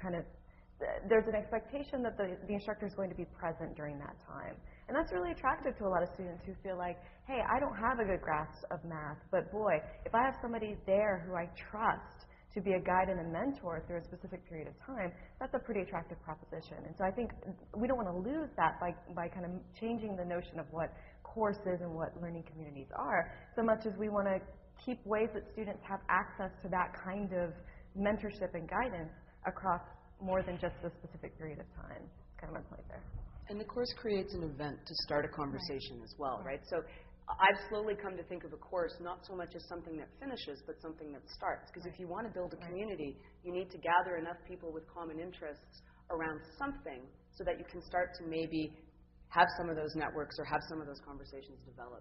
there's an expectation that the instructor is going to be present during that time. And that's really attractive to a lot of students who feel like, hey, I don't have a good grasp of math, but boy, if I have somebody there who I trust to be a guide and a mentor through a specific period of time, that's a pretty attractive proposition. And so I think we don't want to lose that by kind of changing the notion of what courses and what learning communities are, so much as we want to keep ways that students have access to that kind of mentorship and guidance across more than just a specific period of time. That's kind of my point there. And the course creates an event to start a conversation as well, right? So I've slowly come to think of a course not so much as something that finishes, but something that starts. Because if you want to build a community, you need to gather enough people with common interests around something so that you can start to maybe have some of those networks or have some of those conversations develop.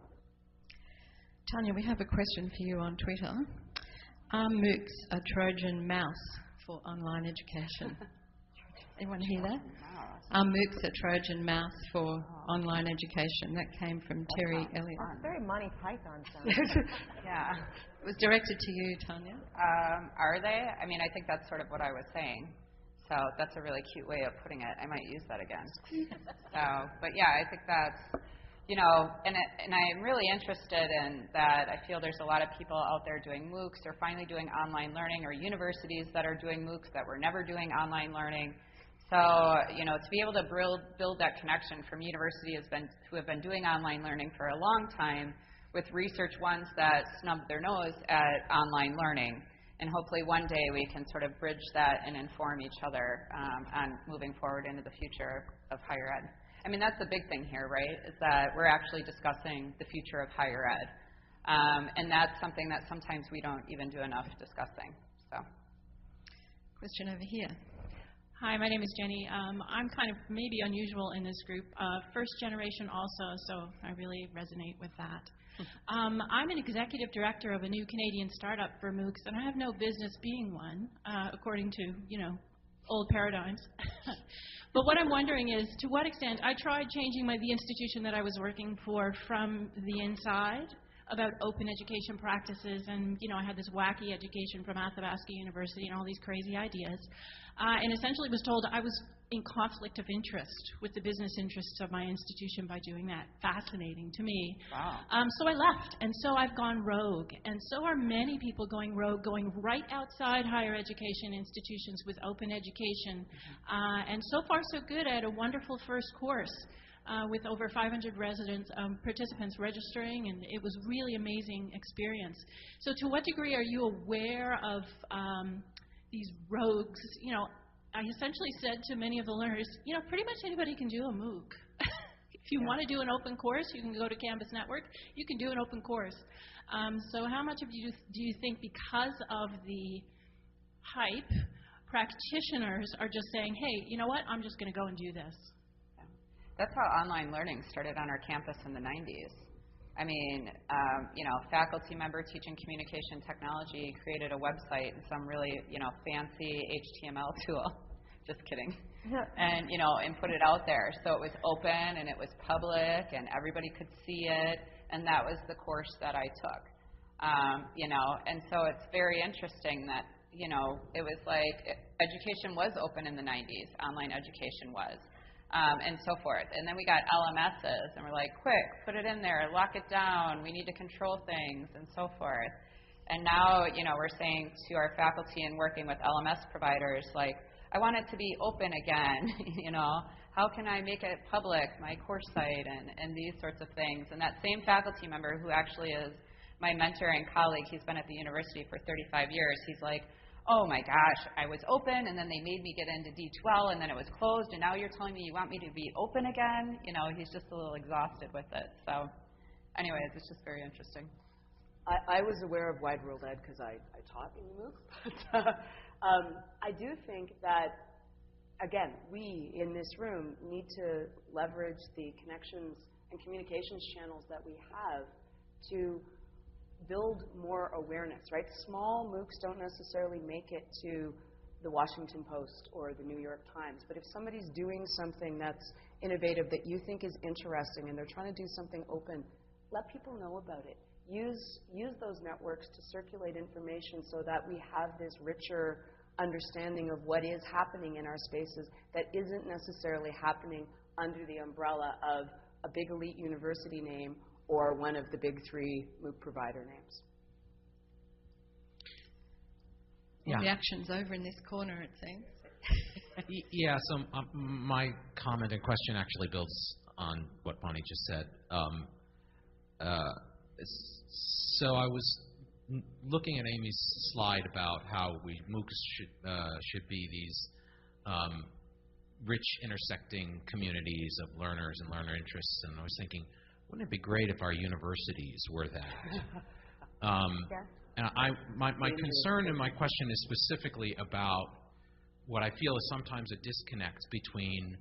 Tanya, we have a question for you on Twitter. Are MOOCs a Trojan mouse for online education? Anyone hear that? Are MOOCs a Trojan mouse for online education? That came from Terry Elliott. That's very Monty Python sounding. Yeah. It was directed to you, Tanya. Are they? I mean, I think that's sort of what I was saying. So that's a really cute way of putting it. I might use that again. But yeah, I think that's, you know, and I'm really interested in that. I feel there's a lot of people out there doing MOOCs or finally doing online learning, or universities that are doing MOOCs that were never doing online learning. So, you know, to be able to build that connection from universities who have been doing online learning for a long time with research ones that snub their nose at online learning. And hopefully one day we can sort of bridge that and inform each other on moving forward into the future of higher ed. I mean, that's the big thing here, right, is that we're actually discussing the future of higher ed. And that's something that sometimes we don't even do enough discussing. So, Question over here. Hi, my name is Jenny. I'm kind of maybe unusual in this group. First generation also, so I really resonate with that. I'm an executive director of a new Canadian startup for MOOCs, and I have no business being one, according to, you know, old paradigms. But what I'm wondering is, to what extent, I tried changing the institution that I was working for from the inside about open education practices, and, you know, I had this wacky education from Athabasca University and all these crazy ideas, and essentially was told I was in conflict of interest with the business interests of my institution by doing that. Fascinating to me. wow. So I left, and so I've gone rogue, and so are many people going rogue, going right outside higher education institutions with open education. And so far so good. I had a wonderful first course with over 500 participants registering, and it was really amazing experience. So to what degree are you aware of these rogues? You know, I essentially said to many of the learners, you know, pretty much anybody can do a MOOC. If you want to do an open course, you can go to Campus Network. You can do an open course. So how much of you do you think, because of the hype, practitioners are just saying, hey, you know what, I'm just going to go and do this? That's how online learning started on our campus in the 90s. I mean, you know, faculty member teaching communication technology created a website and some really, you know, fancy HTML tool. Just kidding. And, you know, and put it out there. So it was open and it was public and everybody could see it. And that was the course that I took. You know, and so it's very interesting that, you know, it was like education was open in the 90s. Online education was. And so forth. And then we got LMSs, and we're like, quick, put it in there, lock it down, we need to control things, and so forth. And now, you know, we're saying to our faculty and working with LMS providers, like, I want it to be open again, you know, how can I make it public, my course site, and these sorts of things. And that same faculty member who actually is my mentor and colleague, he's been at the university for 35 years, he's like, oh my gosh, I was open, and then they made me get into D12, and then it was closed, and now you're telling me you want me to be open again? You know, he's just a little exhausted with it. So anyways, it's just very interesting. I was aware of Wide World Ed because I taught in the MOOC. But I do think that, again, we in this room need to leverage the connections and communications channels that we have to build more awareness, right? Small MOOCs don't necessarily make it to the Washington Post or the New York Times, but if somebody's doing something that's innovative that you think is interesting and they're trying to do something open, let people know about it. Use those networks to circulate information so that we have this richer understanding of what is happening in our spaces that isn't necessarily happening under the umbrella of a big elite university name or one of the big three MOOC provider names? Yeah. The action's over in this corner, it seems. Yeah, so my comment and question actually builds on what Bonnie just said. So I was looking at Amy's slide about how MOOCs should be these rich intersecting communities of learners and learner interests, and I was thinking, wouldn't it be great if our universities were that? And my concern and my question is specifically about what I feel is sometimes a disconnect between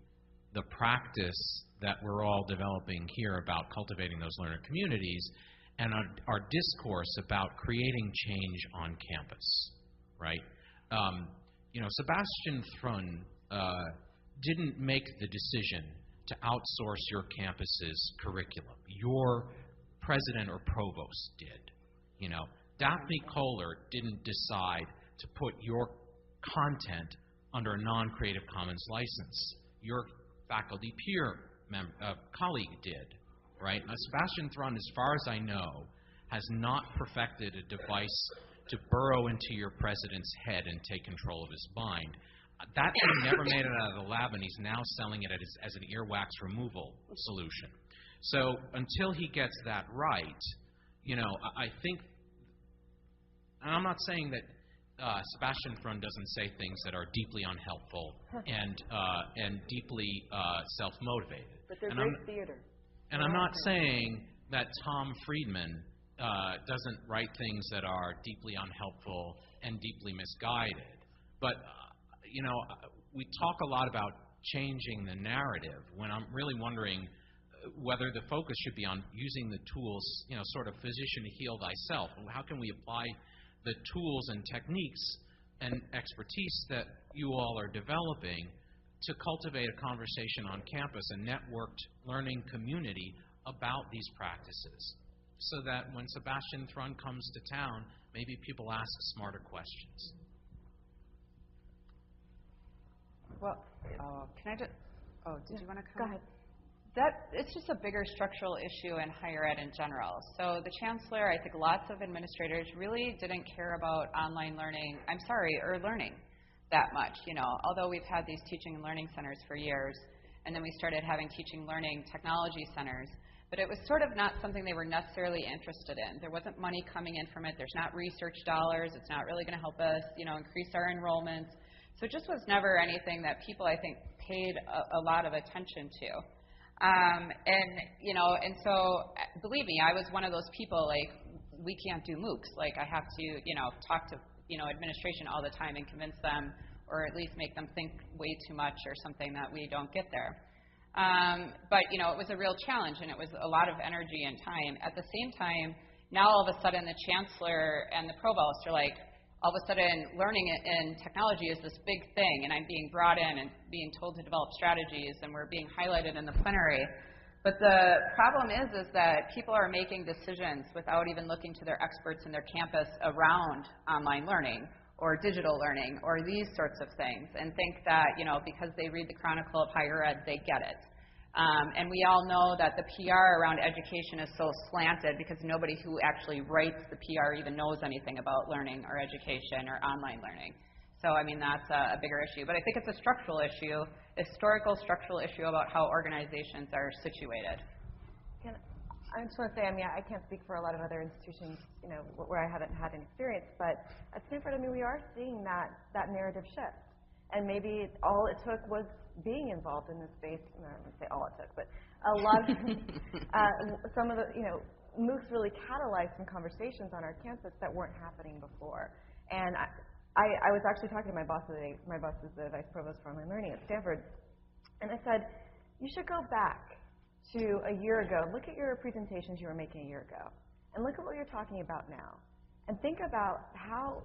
the practice that we're all developing here about cultivating those learner communities and our discourse about creating change on campus, right? Sebastian Thrun didn't make the decision to outsource your campus's curriculum. Your president or provost did. Daphne Kohler didn't decide to put your content under a non-Creative Commons license. Your faculty peer colleague did, right? Now, Sebastian Thrun, as far as I know, has not perfected a device to burrow into your president's head and take control of his mind. That thing never made it out of the lab, and he's now selling it as an earwax removal solution. So until he gets that right, I think, and I'm not saying that Sebastian Thrun doesn't say things that are deeply unhelpful and deeply self-motivated. But they're great theater. And I'm not saying that Tom Friedman doesn't write things that are deeply unhelpful and deeply misguided. But, we talk a lot about changing the narrative when I'm really wondering whether the focus should be on using the tools, sort of physician heal thyself. How can we apply the tools and techniques and expertise that you all are developing to cultivate a conversation on campus, a networked learning community about these practices, so that when Sebastian Thrun comes to town, maybe people ask smarter questions. Well, can I just... Oh, did you want to come? Go ahead. It's just a bigger structural issue in higher ed in general. So the chancellor, I think lots of administrators really didn't care about online learning, or learning that much, although we've had these teaching and learning centers for years, and then we started having teaching learning technology centers, but it was sort of not something they were necessarily interested in. There wasn't money coming in from it. There's not research dollars. It's not really going to help us, increase our enrollments. So it just was never anything that people, I think, paid a lot of attention to. And so, believe me, I was one of those people, we can't do MOOCs. I have to, talk to, administration all the time and convince them, or at least make them think way too much or something that we don't get there. But, it was a real challenge, and it was a lot of energy and time. At the same time, now all of a sudden the chancellor and the provost are all of a sudden learning in technology is this big thing, and I'm being brought in and being told to develop strategies, and we're being highlighted in the plenary. But the problem is that people are making decisions without even looking to their experts in their campus around online learning or digital learning or these sorts of things, and think that, because they read the Chronicle of Higher Ed, they get it. And we all know that the PR around education is so slanted because nobody who actually writes the PR even knows anything about learning or education or online learning. So, that's a bigger issue. But I think it's a structural issue, historical structural issue about how organizations are situated. I just want to say, I can't speak for a lot of other institutions, where I haven't had an experience, but at Stanford, we are seeing that narrative shift. And maybe all it took was being involved in this space. I don't want to say all it took, but a lot of some of the, MOOCs really catalyzed some conversations on our campus that weren't happening before. And I was actually talking to my boss today. My boss is the vice provost for online learning at Stanford. And I said, you should go back to a year ago. Look at your presentations you were making a year ago. And look at what you're talking about now. And think about how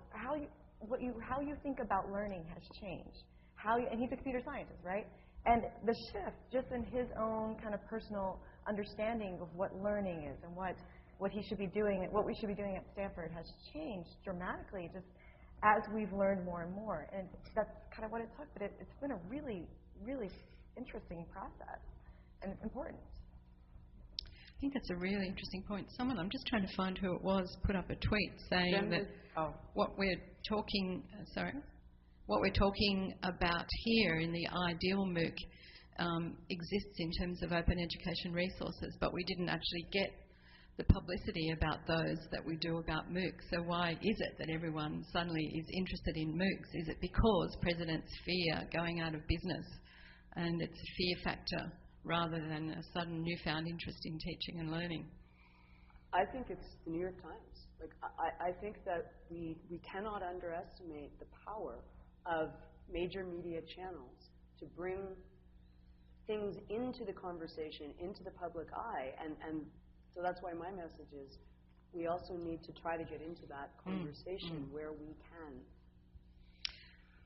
you think about learning has changed. And he's a computer scientist, right? And the shift just in his own kind of personal understanding of what learning is and what he should be doing, what we should be doing at Stanford has changed dramatically just as we've learned more and more. And that's kind of what it took, but it's been a really, really interesting process, and it's important. I think that's a really interesting point. Someone, I'm just trying to find who it was, put up a tweet saying that what we're talking about here in the ideal MOOC exists in terms of open education resources, but we didn't actually get the publicity about those that we do about MOOCs. So why is it that everyone suddenly is interested in MOOCs? Is it because presidents fear going out of business and it's a fear factor rather than a sudden newfound interest in teaching and learning? I think it's the New York Times. Like, I think that we cannot underestimate the power of major media channels to bring things into the conversation, into the public eye, and so that's why my message is we also need to try to get into that conversation where we can.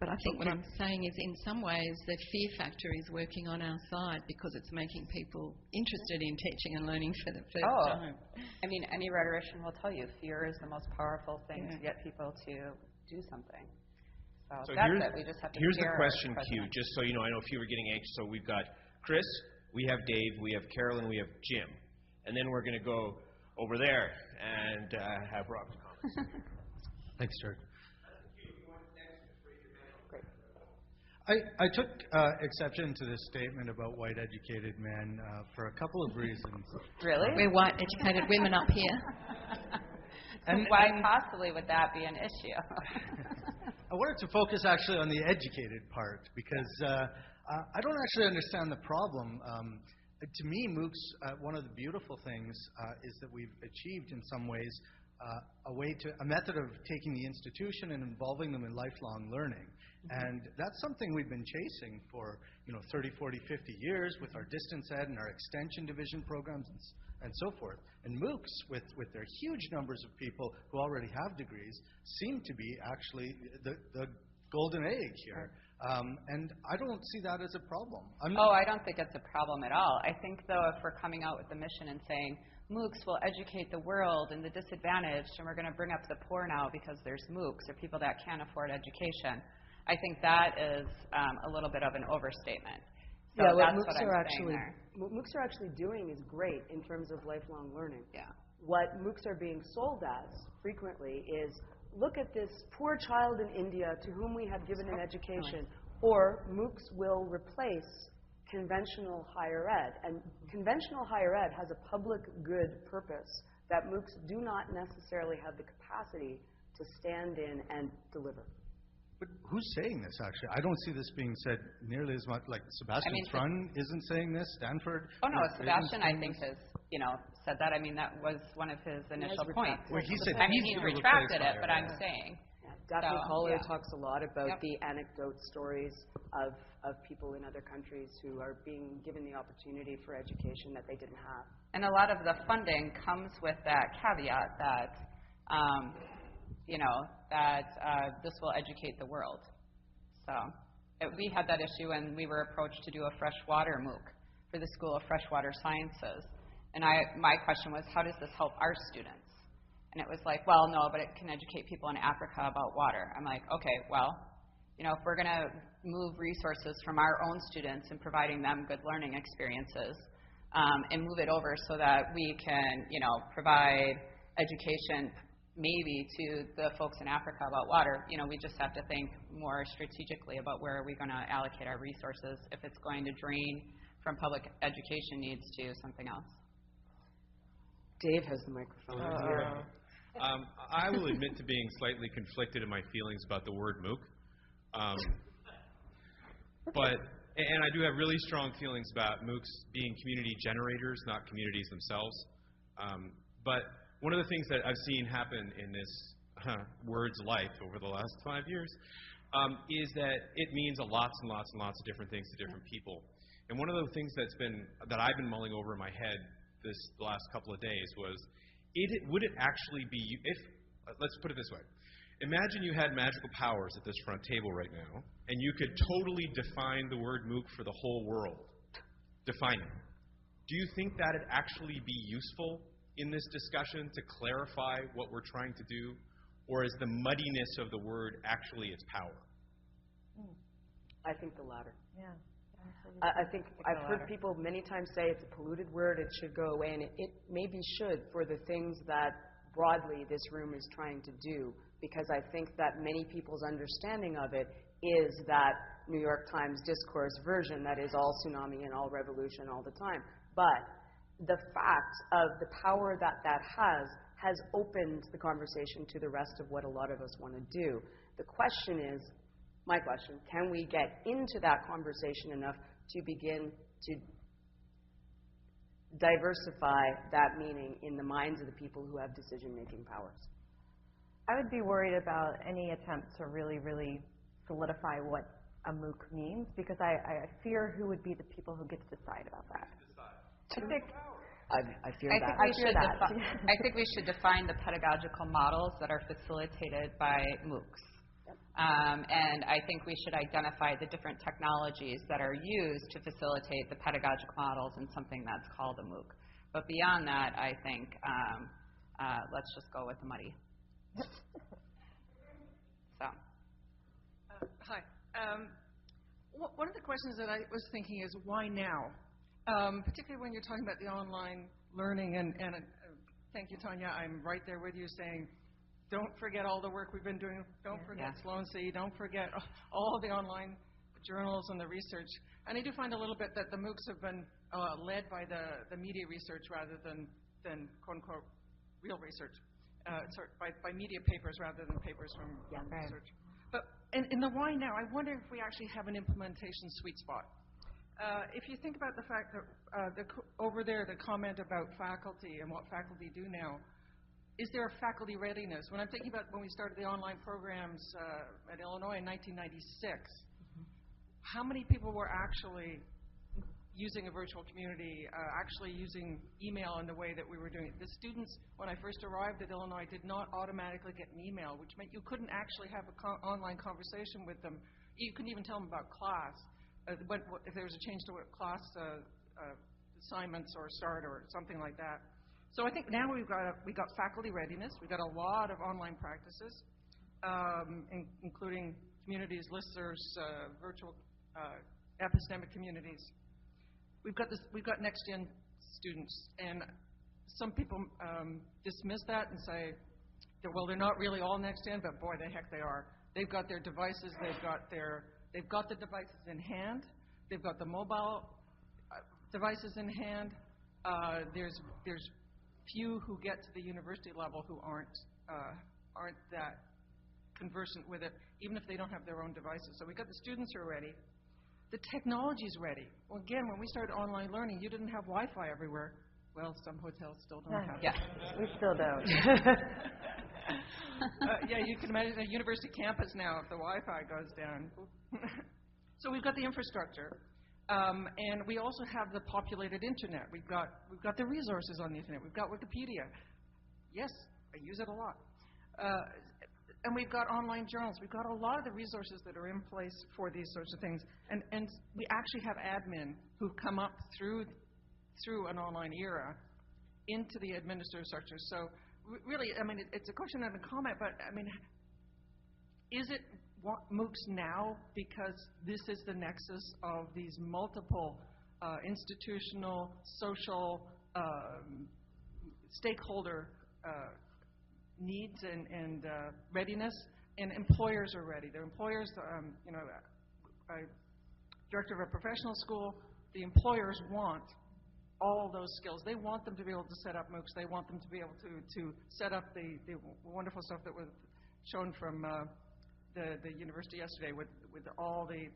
But I think what I'm saying is, in some ways, the fear factor is working on our side because it's making people interested in teaching and learning for the first time. I mean, any rhetorician will tell you fear is the most powerful thing to get people to do something. So that's it. We just have to. Here's the question queue, just so you know. I know a few are getting anxious. So we've got Chris, we have Dave, we have Carolyn, we have Jim, and then we're going to go over there and have Rob's comments. Thanks, George. I took exception to this statement about white educated men for a couple of reasons. Really? We're white educated women up here. And why possibly would that be an issue? I wanted to focus actually on the educated part because I don't actually understand the problem. To me, MOOCs, one of the beautiful things is that we've achieved in some ways a method of taking the institution and involving them in lifelong learning. And that's something we've been chasing for 30, 40, 50 years with our distance ed and our extension division programs and so forth. And MOOCs, with their huge numbers of people who already have degrees, seem to be actually the golden egg here. And I don't see that as a problem. I don't think it's a problem at all. I think, though, if we're coming out with the mission and saying MOOCs will educate the world and the disadvantaged, and we're going to bring up the poor now because there's MOOCs or people that can't afford education, I think that is a little bit of an overstatement. So yeah, that's what MOOCs are actually doing is great in terms of lifelong learning. Yeah. What MOOCs are being sold as frequently is, look at this poor child in India to whom we have given an education, or MOOCs will replace conventional higher ed. And conventional higher ed has a public good purpose that MOOCs do not necessarily have the capacity to stand in and deliver. But who's saying this, actually? I don't see this being said nearly as much. Like Sebastian Thrun isn't saying this. Stanford. Oh, no. Sebastian, I think, has said that. I mean, that was one of his initial points. Well, he said he retracted it, but I'm saying. Daphne Collier talks a lot about the anecdote stories of people in other countries who are being given the opportunity for education that they didn't have. And a lot of the funding comes with that caveat that, this will educate the world. So we had that issue when we were approached to do a freshwater MOOC for the School of Freshwater Sciences. And my question was, how does this help our students? And it was like, well, no, but it can educate people in Africa about water. I'm like, okay, well, if we're going to move resources from our own students and providing them good learning experiences and move it over so that we can, provide education maybe to the folks in Africa about water, we just have to think more strategically about where are we going to allocate our resources if it's going to drain from public education needs to something else. Dave has the microphone. I will admit to being slightly conflicted in my feelings about the word MOOC. And I do have really strong feelings about MOOCs being community generators, not communities themselves. But one of the things that I've seen happen in this word's life over the last 5 years is that it means lots and lots and lots of different things to different people. And one of the things that I've been mulling over in my head the last couple of days was, would it actually be, let's put it this way. Imagine you had magical powers at this front table right now, and you could totally define the word MOOC for the whole world. Define it. Do you think that would actually be useful in this discussion to clarify what we're trying to do? Or is the muddiness of the word actually its power? I think the latter. Yeah. I think I've heard people many times say it's a polluted word, it should go away, and it maybe should for the things that broadly this room is trying to do, because I think that many people's understanding of it is that New York Times discourse version that is all tsunami and all revolution all the time. But the fact of the power that that has opened the conversation to the rest of what a lot of us want to do. The question is, my question, can we get into that conversation enough to begin to diversify that meaning in the minds of the people who have decision-making powers? I would be worried about any attempt to really, really solidify what a MOOC means, because I fear who would be the people who get to decide about that. I fear that. I think we should define the pedagogical models that are facilitated by MOOCs. And I think we should identify the different technologies that are used to facilitate the pedagogical models in something that's called a MOOC. But beyond that, I think let's just go with the muddy. So. Hi. One of the questions that I was thinking is, why now? Particularly when you're talking about the online learning, and thank you, Tanya, I'm right there with you saying, don't forget all the work we've been doing, don't forget Sloan C, don't forget all the online journals and the research. And I do find a little bit that the MOOCs have been led by the media research rather than quote-unquote real research, by media papers rather than papers from research. But in the why now, I wonder if we actually have an implementation sweet spot. If you think about the fact that over there, the comment about faculty and what faculty do now, is there a faculty readiness? When I'm thinking about when we started the online programs at Illinois in 1996, how many people were actually using a virtual community, actually using email in the way that we were doing it? The students, when I first arrived at Illinois, did not automatically get an email, which meant you couldn't actually have an online conversation with them. You couldn't even tell them about class. If there was a change to class assignments or start or something like that. So I think now we got faculty readiness. We've got a lot of online practices, including communities, listservs, virtual epistemic communities. We've got next-gen students, and some people dismiss that and say, well, they're not really all next-gen, but boy, the heck they are. They've got their devices. They've got the devices in hand. They've got the mobile devices in hand. There's few who get to the university level who aren't that conversant with it, even if they don't have their own devices. So we've got the students who are ready. The technology's ready. Well, again, when we started online learning, you didn't have Wi-Fi everywhere. Well, some hotels still don't have it. Yeah, we still don't. You can imagine a university campus now if the Wi-Fi goes down. So we've got the infrastructure, and we also have the populated internet. We've got the resources on the internet. We've got Wikipedia. Yes, I use it a lot. And we've got online journals. We've got a lot of the resources that are in place for these sorts of things. And we actually have admin who've come up through an online era into the administrative structure. So really, I mean, it's a question and a comment, but I mean, is it MOOCs now because this is the nexus of these multiple institutional, social, stakeholder needs and readiness, and employers are ready. The employers, director of a professional school, the employers want all those skills. They want them to be able to set up MOOCs. They want them to be able to set up the wonderful stuff that was shown from the university yesterday with all the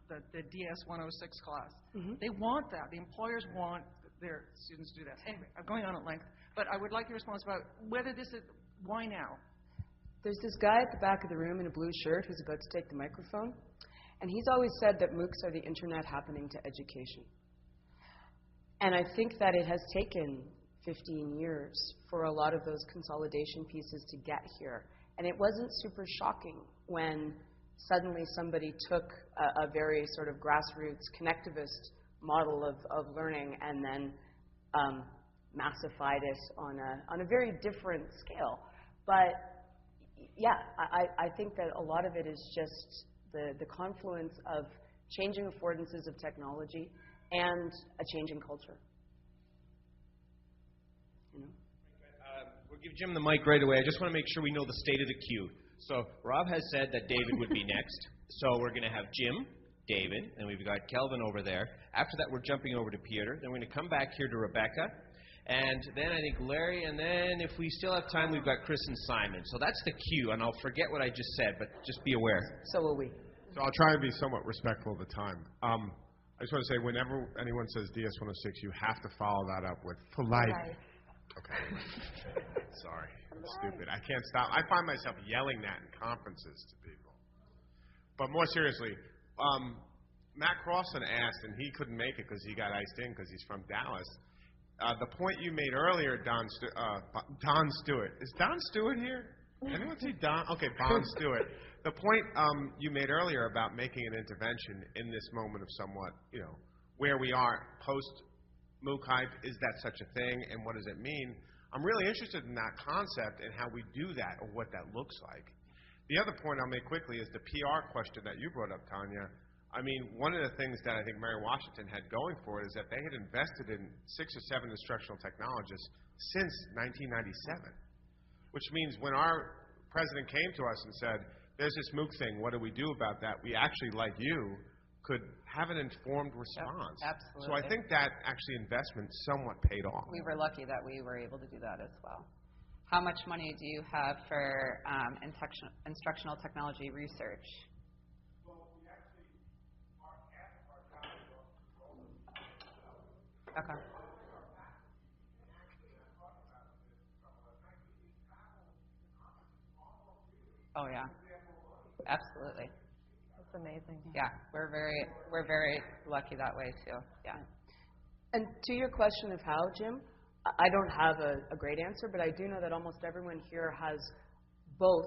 DS 106 class. Mm-hmm. They want that. The employers want their students to do that. Anyway, I'm going on at length, but I would like your response about whether this is, why now? There's this guy at the back of the room in a blue shirt who's about to take the microphone, and he's always said that MOOCs are the internet happening to education. And I think that it has taken 15 years for a lot of those consolidation pieces to get here. And it wasn't super shocking when suddenly somebody took a very sort of grassroots connectivist model of learning and then massified it on a very different scale. But yeah, I think that a lot of it is just the confluence of changing affordances of technology, and a changing culture. You know? We'll give Jim the mic right away. I just want to make sure we know the state of the queue. So Rob has said that David would be next. So we're going to have Jim, David, and we've got Kelvin over there. After that, we're jumping over to Peter. Then we're going to come back here to Rebecca. And then I think Larry, and then if we still have time, we've got Chris and Simon. So that's the queue, and I'll forget what I just said, but just be aware. So will we. So I'll try and be somewhat respectful of the time. I just want to say, whenever anyone says DS-106, you have to follow that up with for life. Okay. Sorry. I'm stupid. I can't stop. I find myself yelling that in conferences to people. But more seriously, Matt Crossan asked, and he couldn't make it because he got iced in because he's from Dallas. The point you made earlier, Don Stewart. Is Don Stewart here? Anyone see Don? Okay, Don Stewart. The point you made earlier about making an intervention in this moment of somewhat, where we are post-MOOC hype, is that such a thing, and what does it mean? I'm really interested in that concept and how we do that or what that looks like. The other point I'll make quickly is the PR question that you brought up, Tanya. I mean, one of the things that I think Mary Washington had going for it is that they had invested in 6 or 7 instructional technologists since 1997, which means when our president came to us and said, there's this MOOC thing, what do we do about that? We actually, like you, could have an informed response. Yep, absolutely. So I think that actually investment somewhat paid off. We were lucky that we were able to do that as well. How much money do you have for instructional technology research? Okay. Oh yeah, absolutely. That's amazing. Yeah, we're very lucky that way too. Yeah. And to your question of how, Jim, I don't have a great answer, but I do know that almost everyone here has both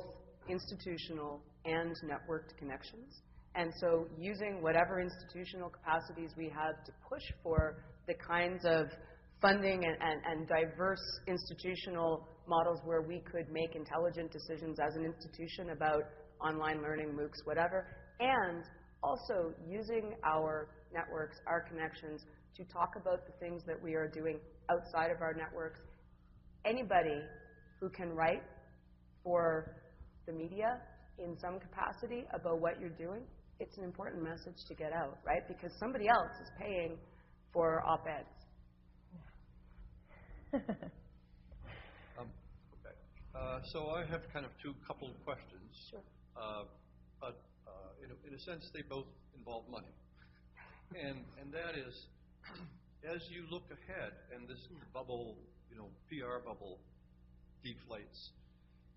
institutional and networked connections. And so using whatever institutional capacities we have to push for the kinds of funding and diverse institutional models where we could make intelligent decisions as an institution about online learning, MOOCs, whatever, and also using our networks, our connections, to talk about the things that we are doing outside of our networks. Anybody who can write for the media in some capacity about what you're doing, it's an important message to get out, right? Because somebody else is paying for op-eds. So I have kind of couple questions. Sure. But in a sense, they both involve money. And that is, as you look ahead and this bubble, PR bubble deflates,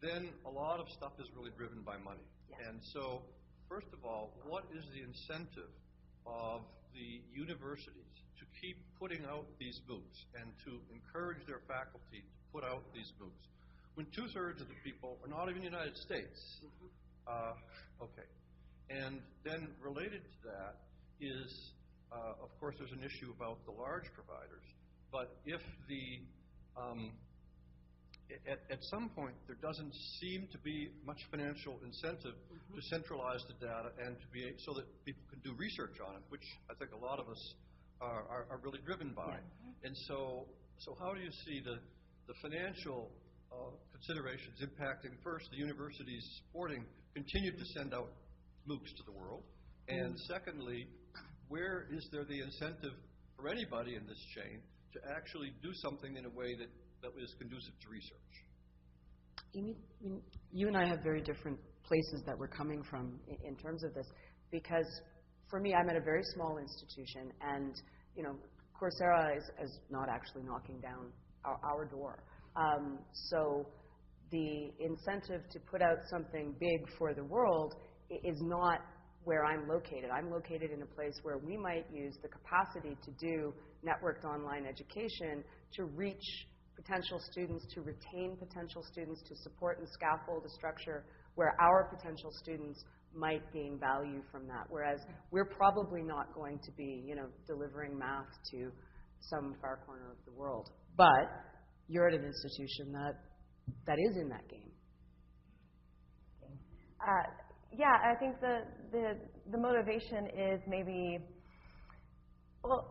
then a lot of stuff is really driven by money. Yes. And so, first of all, what is the incentive of the universities to keep putting out these MOOCs and to encourage their faculty to put out these MOOCs when 2/3 of the people are not even in the United States? Okay. And then related to that is, of course, there's an issue about the large providers. But if at some point there doesn't seem to be much financial incentive to centralize the data and to be so that people can do research on it, which I think a lot of us are really driven by. Yeah. And so how do you see the financial considerations impacting, first, the universities supporting, continue to send out MOOCs to the world, and secondly, where is there the incentive for anybody in this chain to actually do something in a way that is conducive to research? You and I have very different places that we're coming from in terms of this, because for me, I'm at a very small institution, and Coursera is not actually knocking down our door. So the incentive to put out something big for the world is not where I'm located. I'm located in a place where we might use the capacity to do networked online education to reach potential students, to retain potential students, to support and scaffold a structure where our potential students might gain value from that. Whereas we're probably not going to be, delivering math to some far corner of the world. But you're at an institution that is in that game. Yeah, I think the motivation is maybe, well,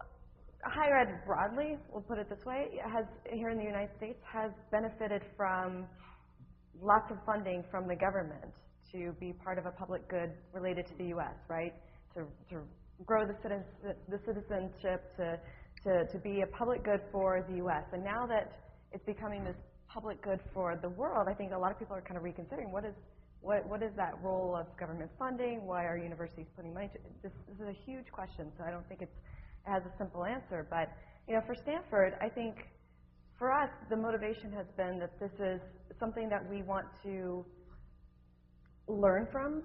higher ed broadly, we'll put it this way, has here in the United States has benefited from lots of funding from the government to be part of a public good related to the U.S., right? To grow the citizenship, to be a public good for the U.S. And now that it's becoming this public good for the world, I think a lot of people are kind of reconsidering what is that role of government funding? Why are universities putting money to this? This is a huge question, so I don't think it has a simple answer. But for Stanford, I think for us the motivation has been that this is something that we want to learn from.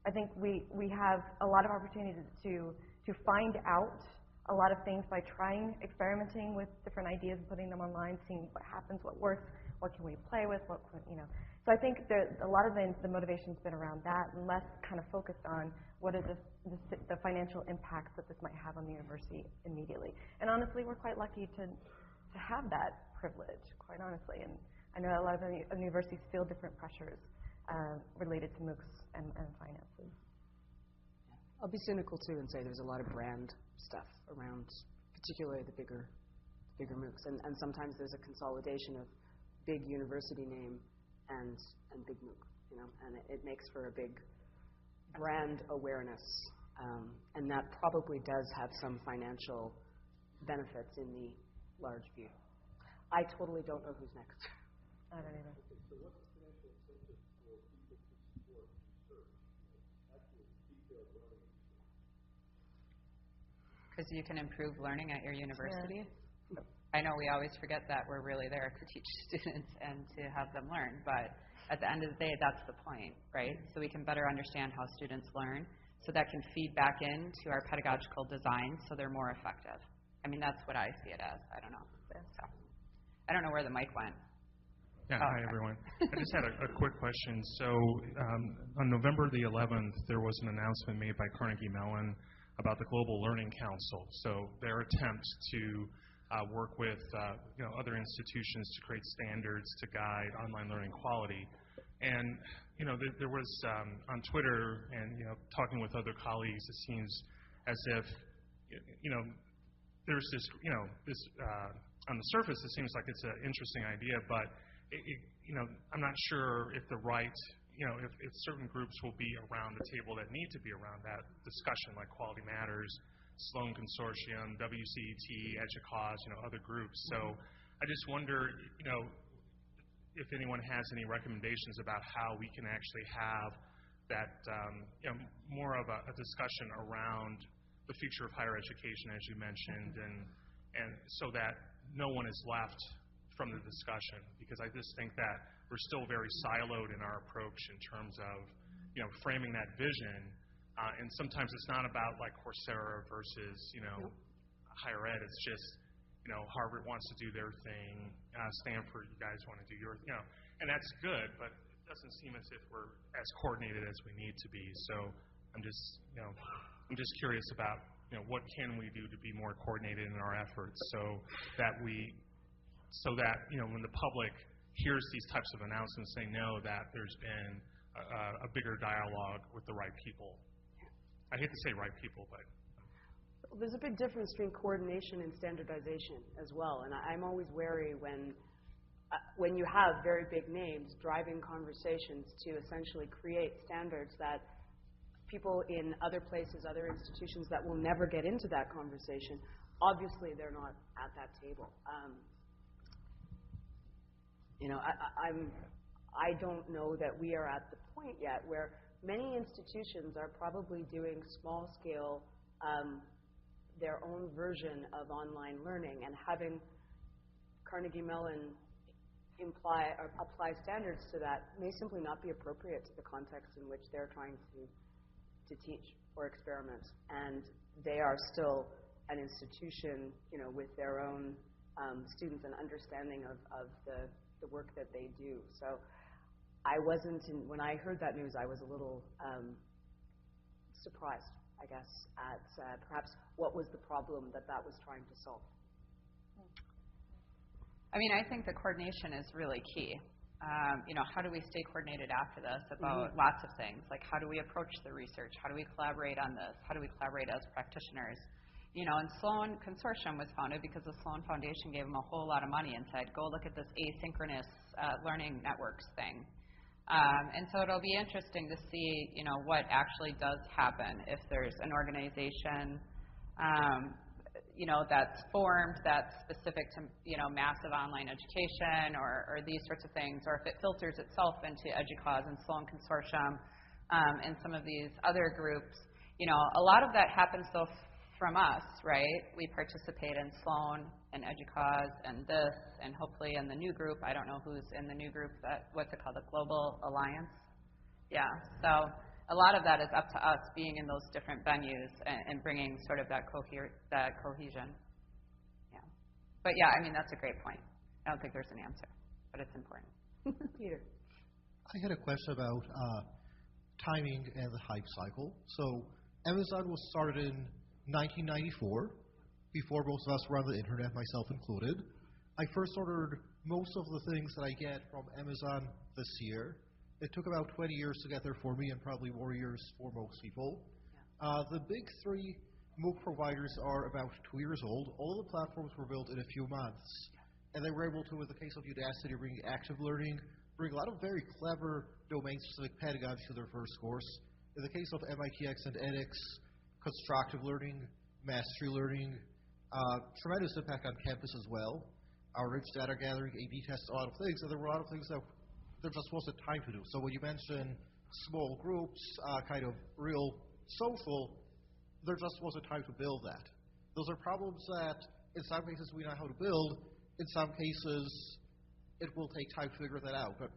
I think we have a lot of opportunities to find out a lot of things by experimenting with different ideas, putting them online, seeing what happens, what works, what can we play with, So I think a lot of the motivation's been around that, and less kind of focused on what is the financial impacts that this might have on the university immediately. And honestly, we're quite lucky to have that privilege, quite honestly. And I know a lot of universities feel different pressures related to MOOCs and finances. I'll be cynical too and say there's a lot of brand stuff around, particularly the bigger MOOCs, and sometimes there's a consolidation of big university name and big MOOC, and it makes for a big brand awareness, and that probably does have some financial benefits in the large view. I totally don't know who's next. I don't either. So what's the financial incentive for people to support research, actual detailed learning? Because you can improve learning at your university. Yeah. I know we always forget that we're really there to teach students and to have them learn, but at the end of the day, that's the point, right? So we can better understand how students learn, so that can feed back into our pedagogical design so they're more effective. I mean, that's what I see it as. I don't know. So, I don't know where the mic went. Yeah, hi everyone. I just had a quick question. So on November the 11th, there was an announcement made by Carnegie Mellon about the Global Learning Council. So their attempt to work with other institutions to create standards to guide online learning quality. And there was on Twitter and talking with other colleagues, it seems as if there's this on the surface it seems like it's an interesting idea, but I'm not sure if the right if certain groups will be around the table that need to be around that discussion, like Quality Matters, Sloan Consortium, WCET, EDUCAUSE, other groups. So I just wonder, if anyone has any recommendations about how we can actually have that, more of a discussion around the future of higher education, as you mentioned, and so that no one is left from the discussion, because I just think that we're still very siloed in our approach in terms of, framing that vision. And sometimes it's not about like Coursera versus, higher ed. It's just, Harvard wants to do their thing, Stanford, you guys want to do your, and that's good, but it doesn't seem as if we're as coordinated as we need to be. So I'm just curious about, what can we do to be more coordinated in our efforts so that when the public hears these types of announcements, they know that there's been a bigger dialogue with the right people. I hate to say right people, but... There's a big difference between coordination and standardization as well, and I'm always wary when you have very big names driving conversations to essentially create standards that people in other places, other institutions that will never get into that conversation, obviously they're not at that table. I don't know that we are at the point yet where many institutions are probably doing small-scale, their own version of online learning, and having Carnegie Mellon apply standards to that may simply not be appropriate to the context in which they're trying to teach or experiment. And they are still an institution, with their own students and understanding of the work that they do. So when I heard that news, I was a little surprised, I guess, at perhaps what was the problem that was trying to solve. I mean, I think the coordination is really key. How do we stay coordinated after this about lots of things? Like, how do we approach the research? How do we collaborate on this? How do we collaborate as practitioners? And Sloan Consortium was founded because the Sloan Foundation gave them a whole lot of money and said, go look at this asynchronous learning networks thing. And so it'll be interesting to see, what actually does happen if there's an organization, that's formed that's specific to, massive online education or these sorts of things, or if it filters itself into EDUCAUSE and Sloan Consortium and some of these other groups. A lot of that happens, though, from us, right? We participate in Sloan and EDUCAUSE and this, and hopefully in the new group. I don't know who's in the new group, what's it called, the Global Alliance? Yeah, so a lot of that is up to us being in those different venues and bringing sort of that cohesion. Yeah. But yeah, that's a great point. I don't think there's an answer, but it's important. Peter. I had a question about timing and the hype cycle. So Amazon was started in 1994, before most of us were on the internet, myself included. I first ordered most of the things that I get from Amazon this year. It took about 20 years to get there for me, and probably more years for most people. The big three MOOC providers are about 2 years old. All the platforms were built in a few months, and they were able to, in the case of Udacity, bring active learning, bring a lot of very clever domain-specific pedagogy to their first course. In the case of MITx and edX, constructive learning, mastery learning, tremendous impact on campus as well. Our rich data gathering, A/B tests, a lot of things, and there were a lot of things that there just wasn't time to do. So when you mention small groups, kind of real social, there just wasn't time to build that. Those are problems that in some cases we know how to build, in some cases it will take time to figure that out. But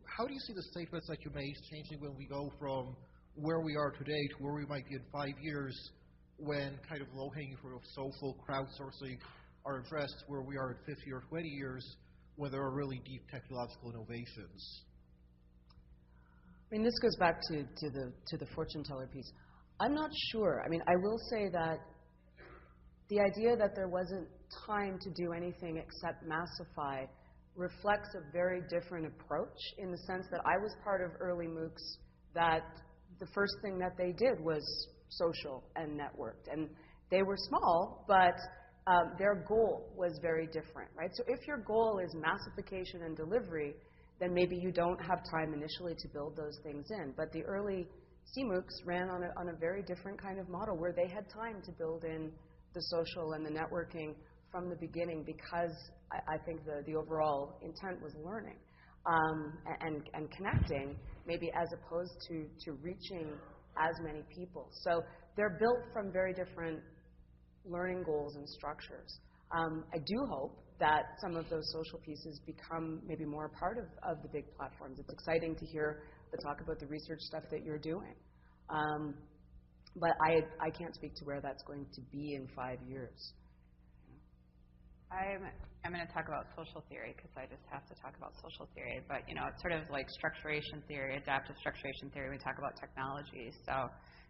how do you see the statements that you made changing when we go from where we are today to where we might be in 5 years, when kind of low-hanging fruit of social crowdsourcing are addressed, where we are in 50 or 20 years, when there are really deep technological innovations? This goes back to the fortune teller piece. I'm not sure. I will say that the idea that there wasn't time to do anything except massify reflects a very different approach, in the sense that I was part of early MOOCs that the first thing that they did was social and networked. And they were small, but their goal was very different, right? So if your goal is massification and delivery, then maybe you don't have time initially to build those things in. But the early CMOOCs ran on a very different kind of model, where they had time to build in the social and the networking from the beginning, because I think the overall intent was learning and connecting, maybe as opposed to reaching as many people. So they're built from very different learning goals and structures. I do hope that some of those social pieces become maybe more a part of the big platforms. It's exciting to hear the talk about the research stuff that you're doing. But I can't speak to where that's going to be in 5 years. I'm going to talk about social theory, because I just have to talk about social theory. But, it's sort of like structuration theory, adaptive structuration theory. We talk about technology. So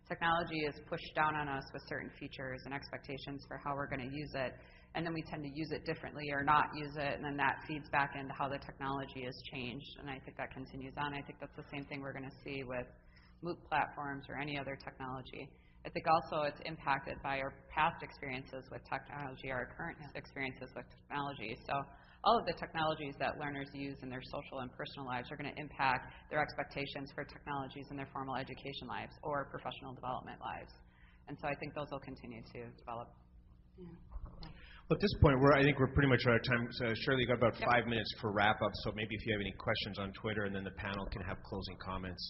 technology is pushed down on us with certain features and expectations for how we're going to use it. And then we tend to use it differently or not use it, and then that feeds back into how the technology has changed. And I think that continues on. I think that's the same thing we're going to see with MOOC platforms or any other technology. I think also it's impacted by our past experiences with technology, our current experiences with technology. So all of the technologies that learners use in their social and personal lives are going to impact their expectations for technologies in their formal education lives or professional development lives. And so I think those will continue to develop. Yeah. Well, at this point, I think we're pretty much out of time. So Shirley, you've got about 5 minutes for wrap-up, so maybe if you have any questions on Twitter, and then the panel can have closing comments.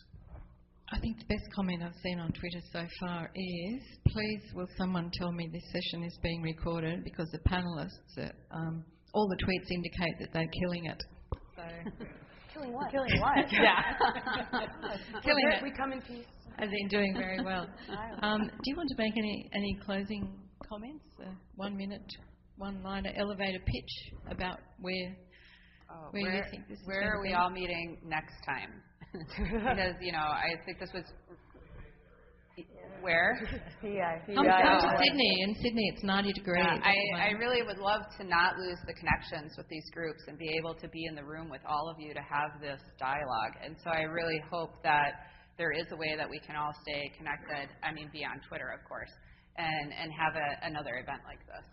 I think the best comment I've seen on Twitter so far is, please will someone tell me this session is being recorded, because the panellists, all the tweets indicate that they're killing it. So Killing what? Killing what? Yeah. Killing it. We come in peace. As in doing very well. Do you want to make any closing comments? 1 minute, one-liner elevator pitch about where you think this is going to be? Where are we all meeting next time? Because, I think this was Where? Come to Sydney. In Sydney, it's 90 degrees. Yeah, I really would love to not lose the connections with these groups and be able to be in the room with all of you to have this dialogue. And so I really hope that there is a way that we can all stay connected, I mean, beyond Twitter, of course, and have another event like this.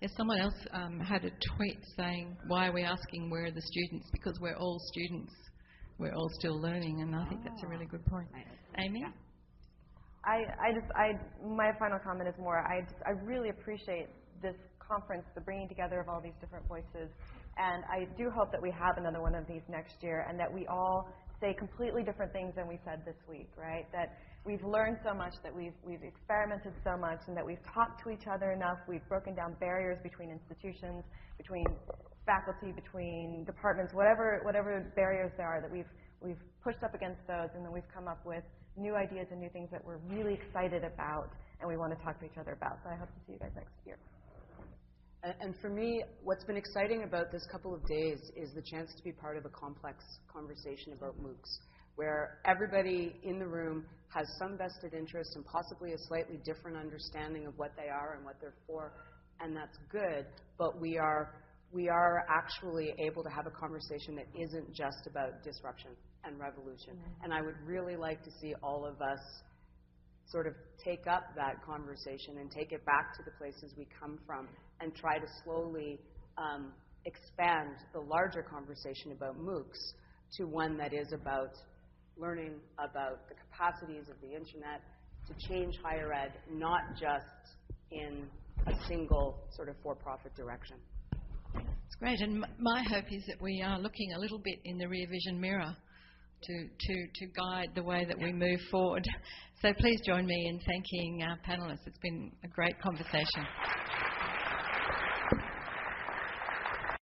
Yes, someone else had a tweet saying, why are we asking where are the students? Because we're all students. We're all still learning, and I think that's a really good point. Amy? Yeah. My final comment is more, I really appreciate this conference, the bringing together of all these different voices, and I do hope that we have another one of these next year, and that we all say completely different things than we said this week, right? That we've learned so much, that we've experimented so much, and that we've talked to each other enough, we've broken down barriers between institutions, between faculty, between departments, whatever barriers there are, that we've pushed up against those, and then we've come up with new ideas and new things that we're really excited about and we want to talk to each other about. So I hope to see you guys next year. And for me, what's been exciting about this couple of days is the chance to be part of a complex conversation about MOOCs, where everybody in the room has some vested interest and possibly a slightly different understanding of what they are and what they're for, and that's good, but we are actually able to have a conversation that isn't just about disruption and revolution. And I would really like to see all of us sort of take up that conversation and take it back to the places we come from and try to slowly expand the larger conversation about MOOCs to one that is about learning about the capacities of the internet to change higher ed, not just in a single sort of for-profit direction. It's great, and my hope is that we are looking a little bit in the rear vision mirror to guide the way that we move forward. So please join me in thanking our panellists. It's been a great conversation.